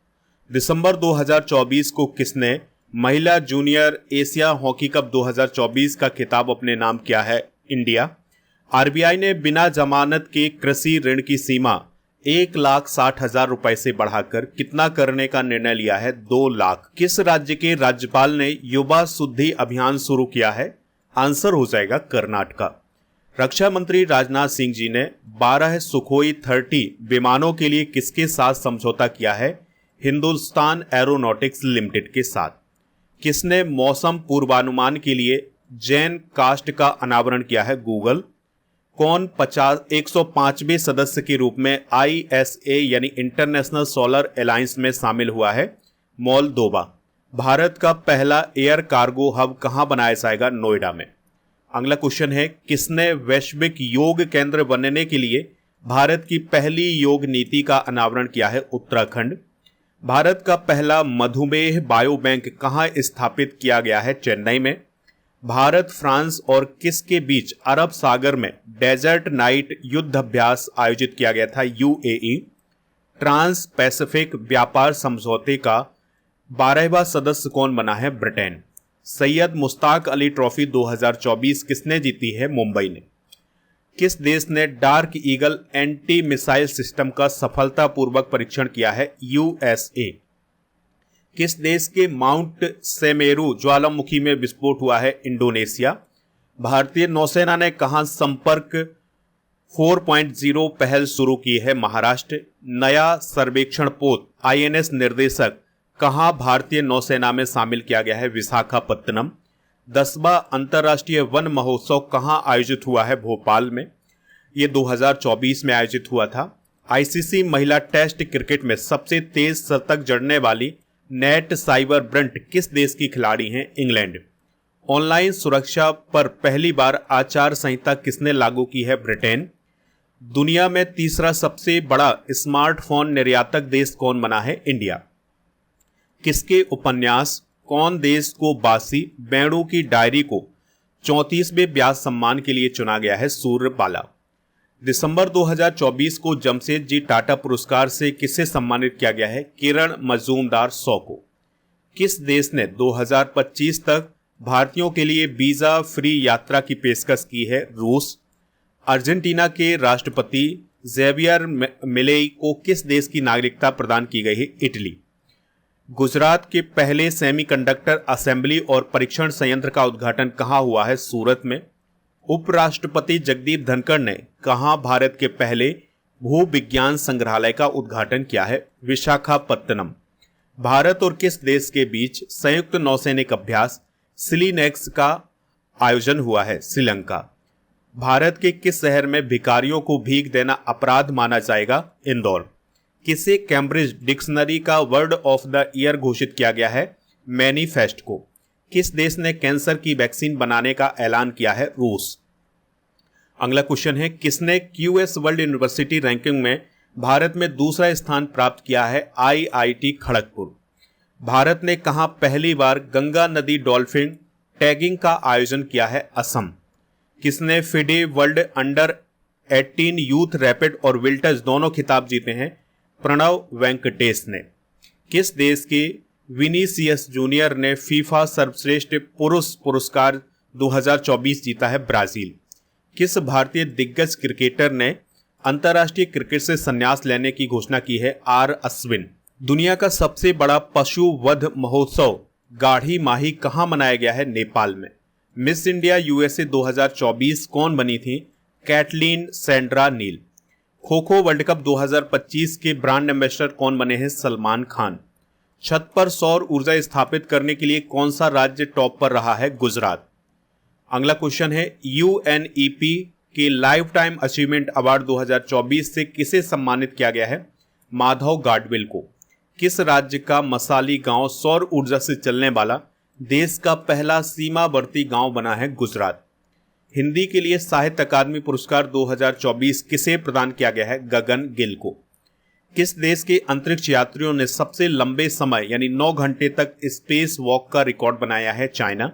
दिसंबर 2024 को किसने महिला जूनियर एशिया हॉकी कप 2024 का खिताब अपने नाम किया है? इंडिया। RBI ने बिना जमानत के कृषि ऋण की सीमा 1,60,000 रुपए से बढ़ाकर कितना करने का निर्णय लिया है? 2 लाख। किस राज्य के राज्यपाल ने युवा शुद्धि अभियान शुरू किया है? आंसर हो जाएगा कर्नाटका। रक्षा मंत्री राजनाथ सिंह जी ने 12 सुखोई 30 विमानों के लिए किसके साथ समझौता किया है? हिंदुस्तान एरोनॉटिक्स लिमिटेड के साथ। किसने मौसम पूर्वानुमान के लिए जैन कास्ट का अनावरण किया है? गूगल। कौन 105वें सदस्य के रूप में ISA यानी इंटरनेशनल सोलर अलायंस में शामिल हुआ है? मोल्दोवा। भारत का पहला एयर कार्गो हब कहां बनाया जाएगा? नोएडा में। अगला क्वेश्चन है, किसने वैश्विक योग केंद्र बनने के लिए भारत की पहली योग नीति का अनावरण किया है? उत्तराखंड। भारत का पहला मधुमेह बायो बैंक कहां स्थापित किया गया है? चेन्नई में। भारत, फ्रांस और किसके बीच अरब सागर में डेजर्ट नाइट युद्ध अभ्यास आयोजित किया गया था? UAE। ट्रांस पैसिफिक व्यापार समझौते का 12वां सदस्य कौन बना है? ब्रिटेन। सैयद मुश्ताक अली ट्रॉफी 2024 किसने जीती है? मुंबई ने। किस देश ने dark eagle anti missile system का सफलतापूर्वक परीक्षण किया है? USA। किस देश के माउंट सेमेरू ज्वालामुखी में विस्फोट हुआ है? इंडोनेशिया। भारतीय नौसेना ने कहां संपर्क 4.0 पहल शुरू की है? महाराष्ट्र। नया सर्वेक्षण पोत INS निर्देशक कहां भारतीय नौसेना में शामिल किया गया है? विशाखापत्तनम। 10वां अंतर्राष्ट्रीय वन महोत्सव कहां आयोजित हुआ है? भोपाल में। ये 2024 में आयोजित हुआ था। ICC महिला टेस्ट क्रिकेट में सबसे तेज शतक जड़ने वाली नेट साइबर ब्रंट किस देश की खिलाड़ी हैं? इंग्लैंड। ऑनलाइन सुरक्षा पर पहली बार आचार संहिता किसने लागू की है? ब्रिटेन। दुनिया में तीसरा सबसे बड़ा स्मार्टफोन निर्यातक देश कौन बना है? इंडिया। किसके उपन्यास कौन देश को बासी बेड़ू की डायरी को 34वें व्यास सम्मान के लिए चुना गया है? सूर्यबाला। दिसंबर 2024 को जमशेदजी टाटा पुरस्कार से किसे सम्मानित किया गया है? किरण मजूमदार 100 को। किस देश ने 2025 तक भारतीयों के लिए वीजा फ्री यात्रा की पेशकश की है? रूस। अर्जेंटीना के राष्ट्रपति जेवियर मिलेई को किस देश की नागरिकता प्रदान की गई है? इटली। गुजरात के पहले सेमीकंडक्टर असेंबली और परीक्षण संयंत्र का उद्घाटन कहां हुआ है? सूरत में। उपराष्ट्रपति जगदीप धनखड़ ने कहां भारत के पहले भूविज्ञान संग्रहालय का उद्घाटन किया है? विशाखापत्तनम। भारत और किस देश के बीच संयुक्त नौसैनिक अभ्यास सिलीनेक्स का आयोजन हुआ है? श्रीलंका। भारत के किस शहर में भिखारियों को भीख देना अपराध माना जाएगा? इंदौर। किसे कैम्ब्रिज डिक्शनरी का वर्ड ऑफ द ईयर घोषित किया गया है? मैनिफेस्ट को। किस देश ने कैंसर की वैक्सीन बनाने का ऐलान किया है? रूस। अगला क्वेश्चन है, किसने QS वर्ल्ड यूनिवर्सिटी रैंकिंग में भारत में दूसरा स्थान प्राप्त किया है? IIT खड़गपुर। भारत ने कहां पहली बार गंगा नदी डॉल्फिन टैगिंग का आयोजन किया है? असम। किसने FIDE world under 18 youth rapid और विल्टर्स दोनों खिताब जीते हैं? प्रणव वेंकटेश ने। किस देश के विनीसियस जूनियर ने फीफा सर्वश्रेष्ठ पुरुष पुरस्कार 2024 जीता है? ब्राजील। किस भारतीय दिग्गज क्रिकेटर ने अंतर्राष्ट्रीय क्रिकेट से संन्यास लेने की घोषणा की है? R अश्विन। दुनिया का सबसे बड़ा पशु वध महोत्सव गाढ़ी माही कहां मनाया गया है? नेपाल में। मिस इंडिया USA 2024 कौन बनी थी? कैटलीन सैंड्रा नील। खो खो वर्ल्ड कप 2025 के ब्रांड एम्बेसडर कौन बने हैं? सलमान खान। छत पर सौर ऊर्जा स्थापित करने के लिए कौन सा राज्य टॉप पर रहा है? गुजरात। अगला क्वेश्चन है, UNEP के लाइफ टाइम अचीवमेंट अवार्ड 2024 से किसे सम्मानित किया गया है? माधव गाडविल को। किस राज्य का मसाली गांव सौर ऊर्जा से चलने वाला देश का पहला सीमावर्ती गांव बना है? गुजरात। हिंदी के लिए साहित्य अकादमी पुरस्कार 2024 किसे प्रदान किया गया है? गगन गिल को। किस देश के अंतरिक्ष यात्रियों ने सबसे लंबे समय यानी 9 घंटे तक स्पेस वॉक का रिकॉर्ड बनाया है? चाइना।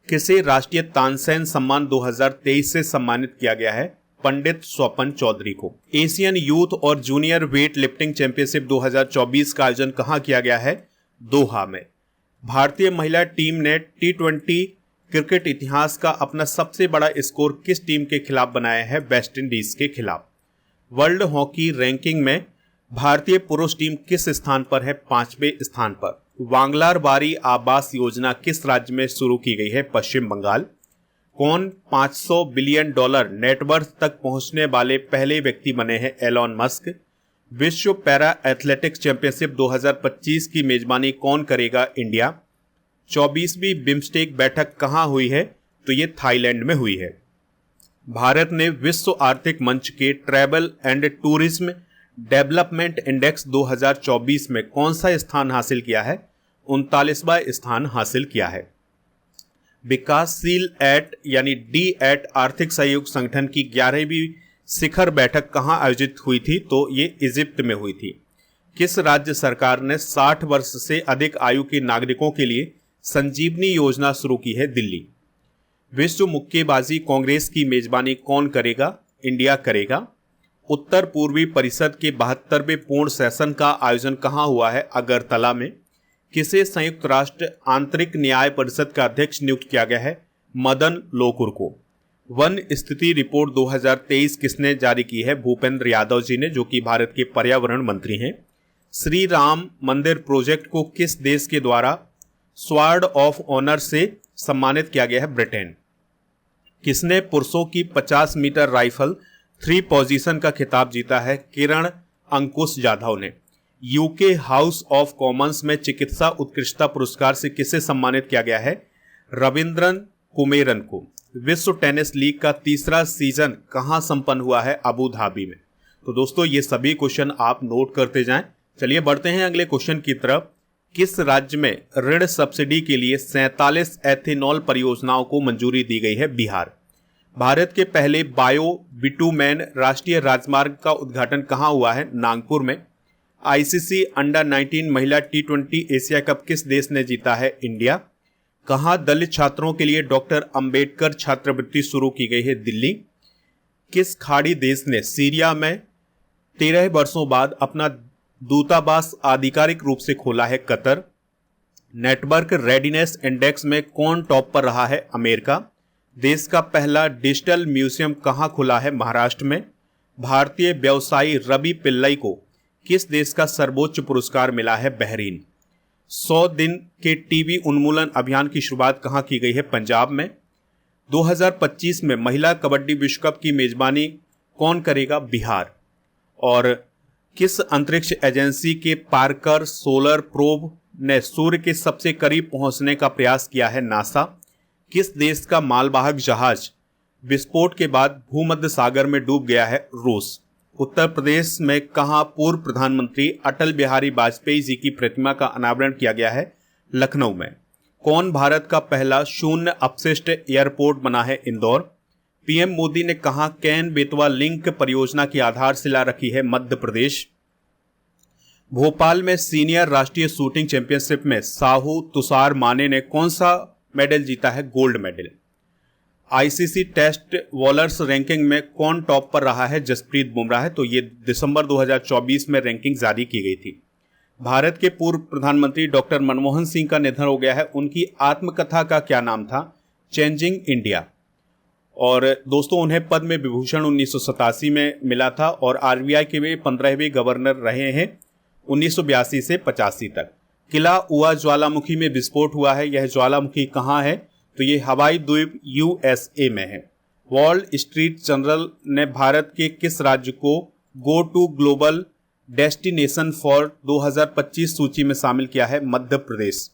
किसे राष्ट्रीय तानसेन सम्मान 2023 से सम्मानित किया गया है? पंडित स्वपन चौधरी को। एशियन यूथ और जूनियर वेट लिफ्टिंग चैंपियनशिप 2024 का आयोजन कहां किया गया है? दोहा में। भारतीय महिला टीम ने T20 क्रिकेट इतिहास का अपना सबसे बड़ा स्कोर किस टीम के खिलाफ बनाया है? वेस्ट इंडीज के खिलाफ। वर्ल्ड हॉकी रैंकिंग में भारतीय पुरुष टीम किस स्थान पर है? 5वें स्थान पर। वांगलार बारी आवास योजना किस राज्य में शुरू की गई है? पश्चिम बंगाल। कौन 500 बिलियन डॉलर नेटवर्थ तक पहुंचने वाले पहले व्यक्ति बने हैं? Elon Musk. विश्व पैरा एथलेटिक्स चैंपियनशिप 2025 की मेजबानी कौन करेगा? इंडिया। 24वीं बिम्स्टेक बैठक कहां हुई है? तो ये थाईलैंड में हुई है। भारत ने विश्व आर्थिक मंच के travel and tourism development index 2024 में कौन सा स्थान हासिल किया है? 39वां स्थान हासिल किया है। विकासशील एट यानी डी8 आर्थिक सहयोग संगठन की 11वीं शिखर बैठक कहां आयोजित हुई थी? तो ये इजिप्ट में हुई थी। किस राज्य सरकार ने 60 वर्ष से अधिक आयु के नागरिकों के लिए संजीवनी योजना शुरू की है? दिल्ली। विश्व मुक्केबाजी कांग्रेस की मेजबानी कौन करेगा? इंडिया करेगा। उत्तर पूर्वी परिषद के 72वें पूर्ण सेशन का आयोजन कहां हुआ है? अगरतला में। किसे संयुक्त राष्ट्र आंतरिक न्याय परिषद का अध्यक्ष नियुक्त किया गया है? मदन लोकुर को। वन स्थिति रिपोर्ट 2023 किसने जारी की है? भूपेंद्र यादव जी ने, जो कि भारत के पर्यावरण मंत्री हैं। श्री राम मंदिर प्रोजेक्ट को किस देश के द्वारा स्वॉर्ड ऑफ ऑनर से सम्मानित किया गया है? ब्रिटेन। किसने पुरुषों की 50 मीटर राइफल 3 पोजीशन का खिताब जीता है? किरण अंकुश जाधव ने। यूके हाउस ऑफ कॉमन्स में चिकित्सा उत्कृष्टता पुरस्कार से किसे सम्मानित किया गया है? रविंद्रन कुमेरन को। विश्व टेनिस लीग का तीसरा सीजन कहां संपन्न हुआ है? अबू धाबी में। तो दोस्तों ये सभी क्वेश्चन आप नोट करते जाएं। चलिए बढ़ते हैं अगले क्वेश्चन की तरफ। किस राज्य में ऋण सब्सिडी के लिए 47 एथेनॉल परियोजनाओं को मंजूरी दी गई है? बिहार। भारत के पहले बायो बिटुमेन राष्ट्रीय राजमार्ग का उद्घाटन कहां हुआ है? नागपुर में। आईसीसी अंडर 19 महिला T20 एशिया कप किस देश ने जीता है? इंडिया। कहां दलित छात्रों के लिए डॉक्टर अंबेडकर छात्रवृत्ति शुरू की गई है? दिल्ली। किस खाड़ी देश ने सीरिया में 13 वर्षों बाद अपना दूतावास आधिकारिक रूप से खोला है? कतर। नेटवर्क रेडीनेस इंडेक्स में कौन टॉप पर रहा है? अमेरिका। देश का पहला डिजिटल म्यूजियम कहां खुला है? महाराष्ट्र में। भारतीय व्यवसायी रवि पिल्लई को किस देश का सर्वोच्च पुरस्कार मिला है? बहरीन। 100 दिन के टीबी उन्मूलन अभियान की शुरुआत कहां की गई है? पंजाब में। 2025 में महिला कबड्डी विश्व कप की मेजबानी कौन करेगा? बिहार। और किस अंतरिक्ष एजेंसी के पार्कर सोलर प्रोब ने सूर्य के सबसे करीब पहुंचने का प्रयास किया है? नासा। किस देश का मालवाहक जहाज विस्फोट के बाद भूमध्य सागर में डूब गया है? रूस। उत्तर प्रदेश में कहां पूर्व प्रधानमंत्री अटल बिहारी वाजपेयी जी की प्रतिमा का अनावरण किया गया है? लखनऊ में। कौन भारत का पहला शून्य अपशिष्ट एयरपोर्ट बना है? इंदौर। पीएम मोदी ने कहा कैन बेतवा लिंक परियोजना की आधारशिला रखी है? मध्य प्रदेश। भोपाल में सीनियर राष्ट्रीय शूटिंग चैंपियनशिप में साहू तुषार माने ने कौन सा मेडल जीता है? Gold medal. ICC test bowlers ranking में कौन टॉप पर रहा है? जसप्रीत बुमराह। तो ये दिसंबर 2024 में रैंकिंग जारी की गई थी। भारत के पूर्व प्रधानमंत्री डॉक्टर मनमोहन सिंह का निधन हो गया है। उनकी आत्मकथा का क्या नाम था? Changing India. और दोस्तों उन्हें पद्म विभूषण 1987 में मिला था और आरबीआई के वे 15वें गवर्नर रहे हैं 1982 से 85 तक। किला उआ ज्वालामुखी में विस्फोट हुआ है। यह ज्वालामुखी कहाँ है? तो ये हवाई द्वीप यूएसए में है। वॉल स्ट्रीट जर्नल ने भारत के किस राज्य को go to global destination for 2025 सूची में शामिल किया है? मध्य प्रदेश।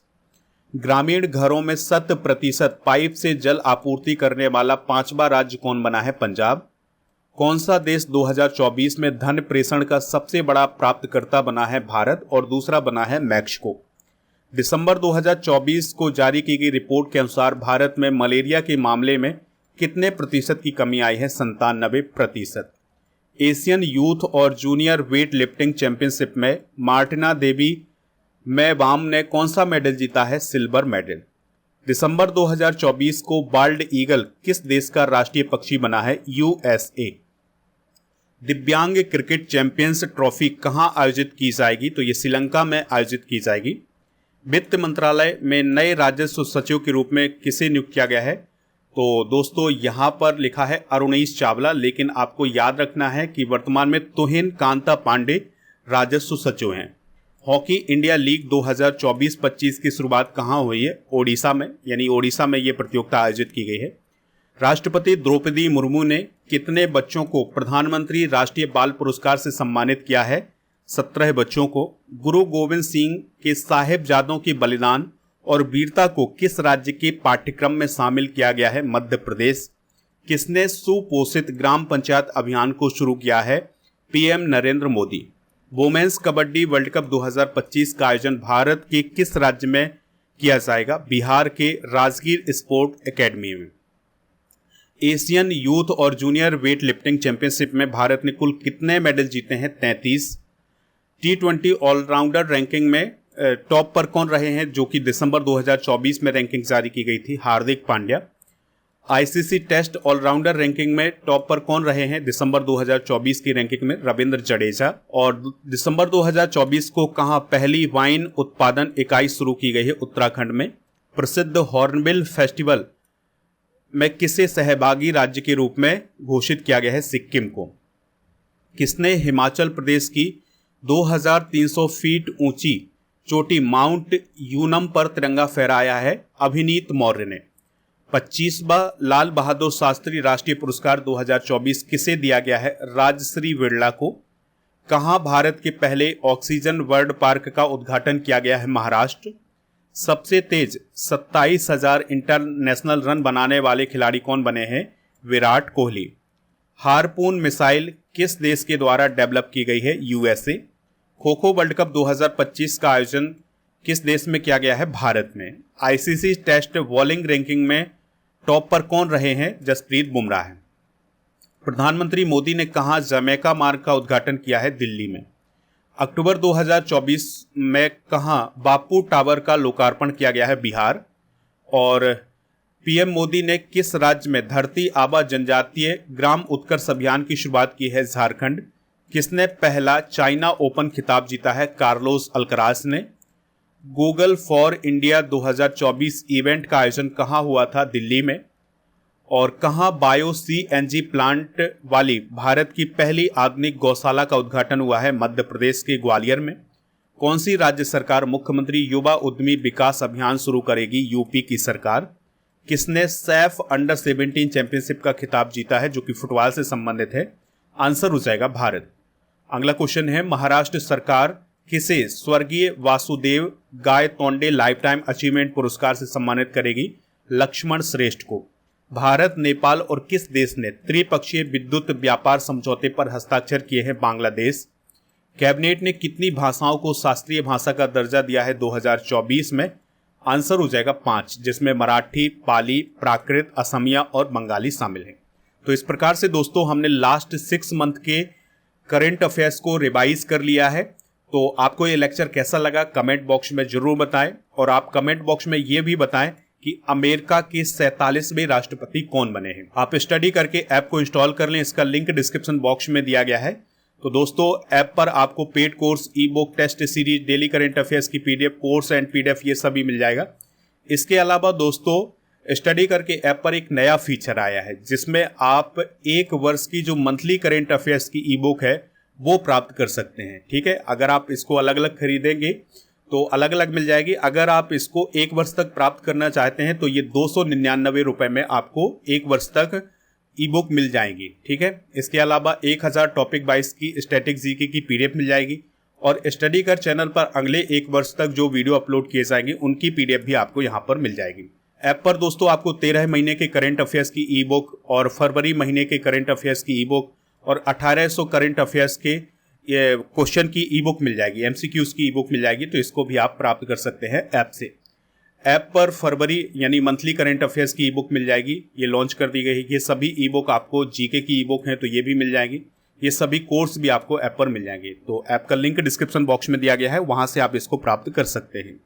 ग्रामीण घरों में 100% पाइप से जल आपूर्ति करने वाला 5वां राज्य कौन बना है? पंजाब। कौन सा देश 2024 में धन प्रेषण का सबसे बड़ा प्राप्तकर्ता बना है? भारत। और दूसरा बना है मैक्सिको। दिसंबर 2024 को जारी की गई रिपोर्ट के अनुसार भारत में मलेरिया के मामले में कितने प्रतिशत की कमी आई है? 97%। एशियन यूथ और जूनियर वेट लिफ्टिंग चैंपियनशिप में मार्टिना देवी मैवाम ने कौन सा मेडल जीता है? Silver medal. दिसंबर 2024 को बाल्ड ईगल किस देश का राष्ट्रीय पक्षी बना है? यूएसए। दिव्यांग क्रिकेट चैंपियंस ट्रॉफी कहां आयोजित की जाएगी? तो ये श्रीलंका में आयोजित की जाएगी। वित्त मंत्रालय में नए राजस्व सचिव के रूप में किसे नियुक्त किया गया है? तो दोस्तों यहां पर लिखा है अरुणेश चावला, लेकिन आपको याद रखना है कि वर्तमान में तुहिन कांता पांडे राजस्व सचिव हैं। हॉकी इंडिया लीग 2024-25 की शुरुआत कहां हुई है? ओडिशा में, यानी ओडिशा में ये प्रतियोगिता आयोजित की गई है। राष्ट्रपति द्रौपदी मुर्मू ने कितने बच्चों को प्रधानमंत्री राष्ट्रीय बाल पुरस्कार से सम्मानित किया है? 17 बच्चों को। गुरु गोविंद सिंह के साहिबजादों की बलिदान और वीरता को किस राज्य के पाठ्यक्रम में शामिल किया गया है? मध्य प्रदेश। किसने सुपोषित ग्राम पंचायत अभियान को शुरू किया है? PM Narendra Modi. Women's kabaddi world cup 2025 का आयोजन भारत के किस राज्य में किया जाएगा? बिहार के राजगीर स्पोर्ट एकेडमी में। एशियन यूथ और जूनियर वेट लिफ्टिंग चैंपियनशिप में भारत ने कुल कितने मेडल जीते हैं? 33। T20 ऑलराउंडर रैंकिंग में टॉप पर कौन रहे हैं, जो कि दिसंबर 2024 में रैंकिंग जारी की गई थी? Hardik Pandya. ICC test allrounder ranking में टॉप पर कौन रहे हैं दिसंबर 2024 की रैंकिंग में? रविंद्र जडेजा। और दिसंबर 2024 को कहां पहली वाइन उत्पादन इकाई शुरू की गई है? उत्तराखंड में। प्रसिद्ध हॉर्नबिल फेस्टिवल में किसे सहभागी राज्य के रूप में घोषित किया गया है? सिक्किम को। किसने हिमाचल प्रदेश की 2300 फीट ऊंची चोटी माउंट यूनम पर तिरंगा फहराया है? अभिनीत मौर्य ने। 25वां लाल बहादुर शास्त्री राष्ट्रीय पुरस्कार 2024 किसे दिया गया है? राजश्री बिड़ला को। कहां भारत के पहले ऑक्सीजन वर्ल्ड पार्क का उद्घाटन किया गया है? महाराष्ट्र। सबसे तेज 27,000 इंटरनेशनल रन बनाने वाले खिलाड़ी कौन बने हैं? विराट कोहली। हारपून मिसाइल किस देश के द्वारा डेवलप की गई है? USA. Kho kho world cup 2025 का आयोजन किस देश में किया गया है? भारत में। आईसीसी टेस्ट बॉलिंग रैंकिंग में टॉप पर कौन रहे हैं? जसप्रीत बुमराह है। प्रधानमंत्री मोदी ने कहां जमैका मार्ग का उद्घाटन किया है? दिल्ली में। अक्टूबर 2024 में कहां बापू टावर का लोकार्पण किया गया है? बिहार। और पीएम मोदी ने किस राज्य में धरती आबा जनजातीय ग्राम उत्कर्ष अभियान की शुरुआत की है? झारखंड। किसने पहला चाइना ओपन खिताब जीता है? कार्लोस अल्कराज ने। गूगल फॉर इंडिया 2024 इवेंट का आयोजन कहां हुआ था? दिल्ली में। और कहां बायो सीएनजी प्लांट वाली भारत की पहली आधुनिक गौशाला का उद्घाटन हुआ है? मध्य प्रदेश के ग्वालियर में। कौन सी राज्य सरकार मुख्यमंत्री युवा उद्यमी विकास अभियान शुरू करेगी? यूपी की सरकार। किसने सैफ अंडर 17 चैंपियनशिप का खिताब जीता है, जो कि फुटबॉल से संबंधित है? आंसर हो जाएगा भारत। अगला क्वेश्चन है, महाराष्ट्र सरकार किसे स्वर्गीय Vasudev Gaitonde life time achievement पुरस्कार से सम्मानित करेगी? लक्ष्मण श्रेष्ठ को। भारत, नेपाल और किस देश ने त्रिपक्षीय विद्युत व्यापार समझौते पर हस्ताक्षर किए हैं? बांग्लादेश। कैबिनेट ने कितनी भाषाओं को शास्त्रीय भाषा का दर्जा दिया है 2024 में? आंसर हो जाएगा 5, जिसमें मराठी, पाली, प्राकृत, असमिया और बंगाली शामिल हैं। तो इस प्रकार से दोस्तों हमने लास्ट 6 मंथ के करंट अफेयर्स को रिवाइज कर लिया है। तो आपको ये लेक्चर कैसा लगा कमेंट बॉक्स में जरूर बताएं, और आप कमेंट बॉक्स में ये भी बताएं कि अमेरिका के 47वें राष्ट्रपति कौन बने हैं। आप स्टडी करके ऐप को इंस्टॉल कर लें, इसका लिंक डिस्क्रिप्शन बॉक्स में दिया गया है। तो दोस्तों ऐप पर आपको paid course, e book, test series, daily current affairs की पीडीएफ, कोर्स एंड पीडीएफ ये सभी मिल जाएगा। इसके अलावा दोस्तों स्टडी करके ऐप पर एक नया फीचर आया है, जिसमें आप 1 वर्ष की जो मंथली करंट अफेयर्स की ई बुक है वो प्राप्त कर सकते हैं। ठीक है, अगर आप इसको अलग अलग खरीदेंगे तो अलग अलग मिल जाएगी। अगर आप इसको 1 वर्ष तक प्राप्त करना चाहते हैं तो ये 299 रुपए में आपको 1 वर्ष तक ई बुक मिल जाएगी। ठीक है, इसके अलावा 1000 टॉपिक वाइज की स्टैटिक जीके की पीडीएफ मिल जाएगी, और स्टडी कर चैनल पर अगले 1 वर्ष तक जो वीडियो अपलोड किए जाएंगे उनकी पीडीएफ भी आपको यहाँ पर मिल जाएगी। ऐप पर दोस्तों आपको 13 महीने के करंट अफेयर्स की ई बुक और फरवरी महीने के करंट अफेयर्स की ई बुक और 1800 करंट अफेयर्स के ये क्वेश्चन की ई बुक मिल जाएगी, एमसीक्यूज की ई बुक मिल जाएगी। तो इसको भी आप प्राप्त कर सकते हैं ऐप से। ऐप पर फरवरी यानी मंथली करंट अफेयर्स की ई बुक मिल जाएगी, ये लॉन्च कर दी गई है। ये सभी ई बुक आपको जीके की ई बुक हैं तो ये भी मिल जाएगी। ये सभी कोर्स भी आपको ऐप पर मिल जाएंगे। तो ऐप का लिंक डिस्क्रिप्शन बॉक्स में दिया गया है, वहां से आप इसको प्राप्त कर सकते हैं।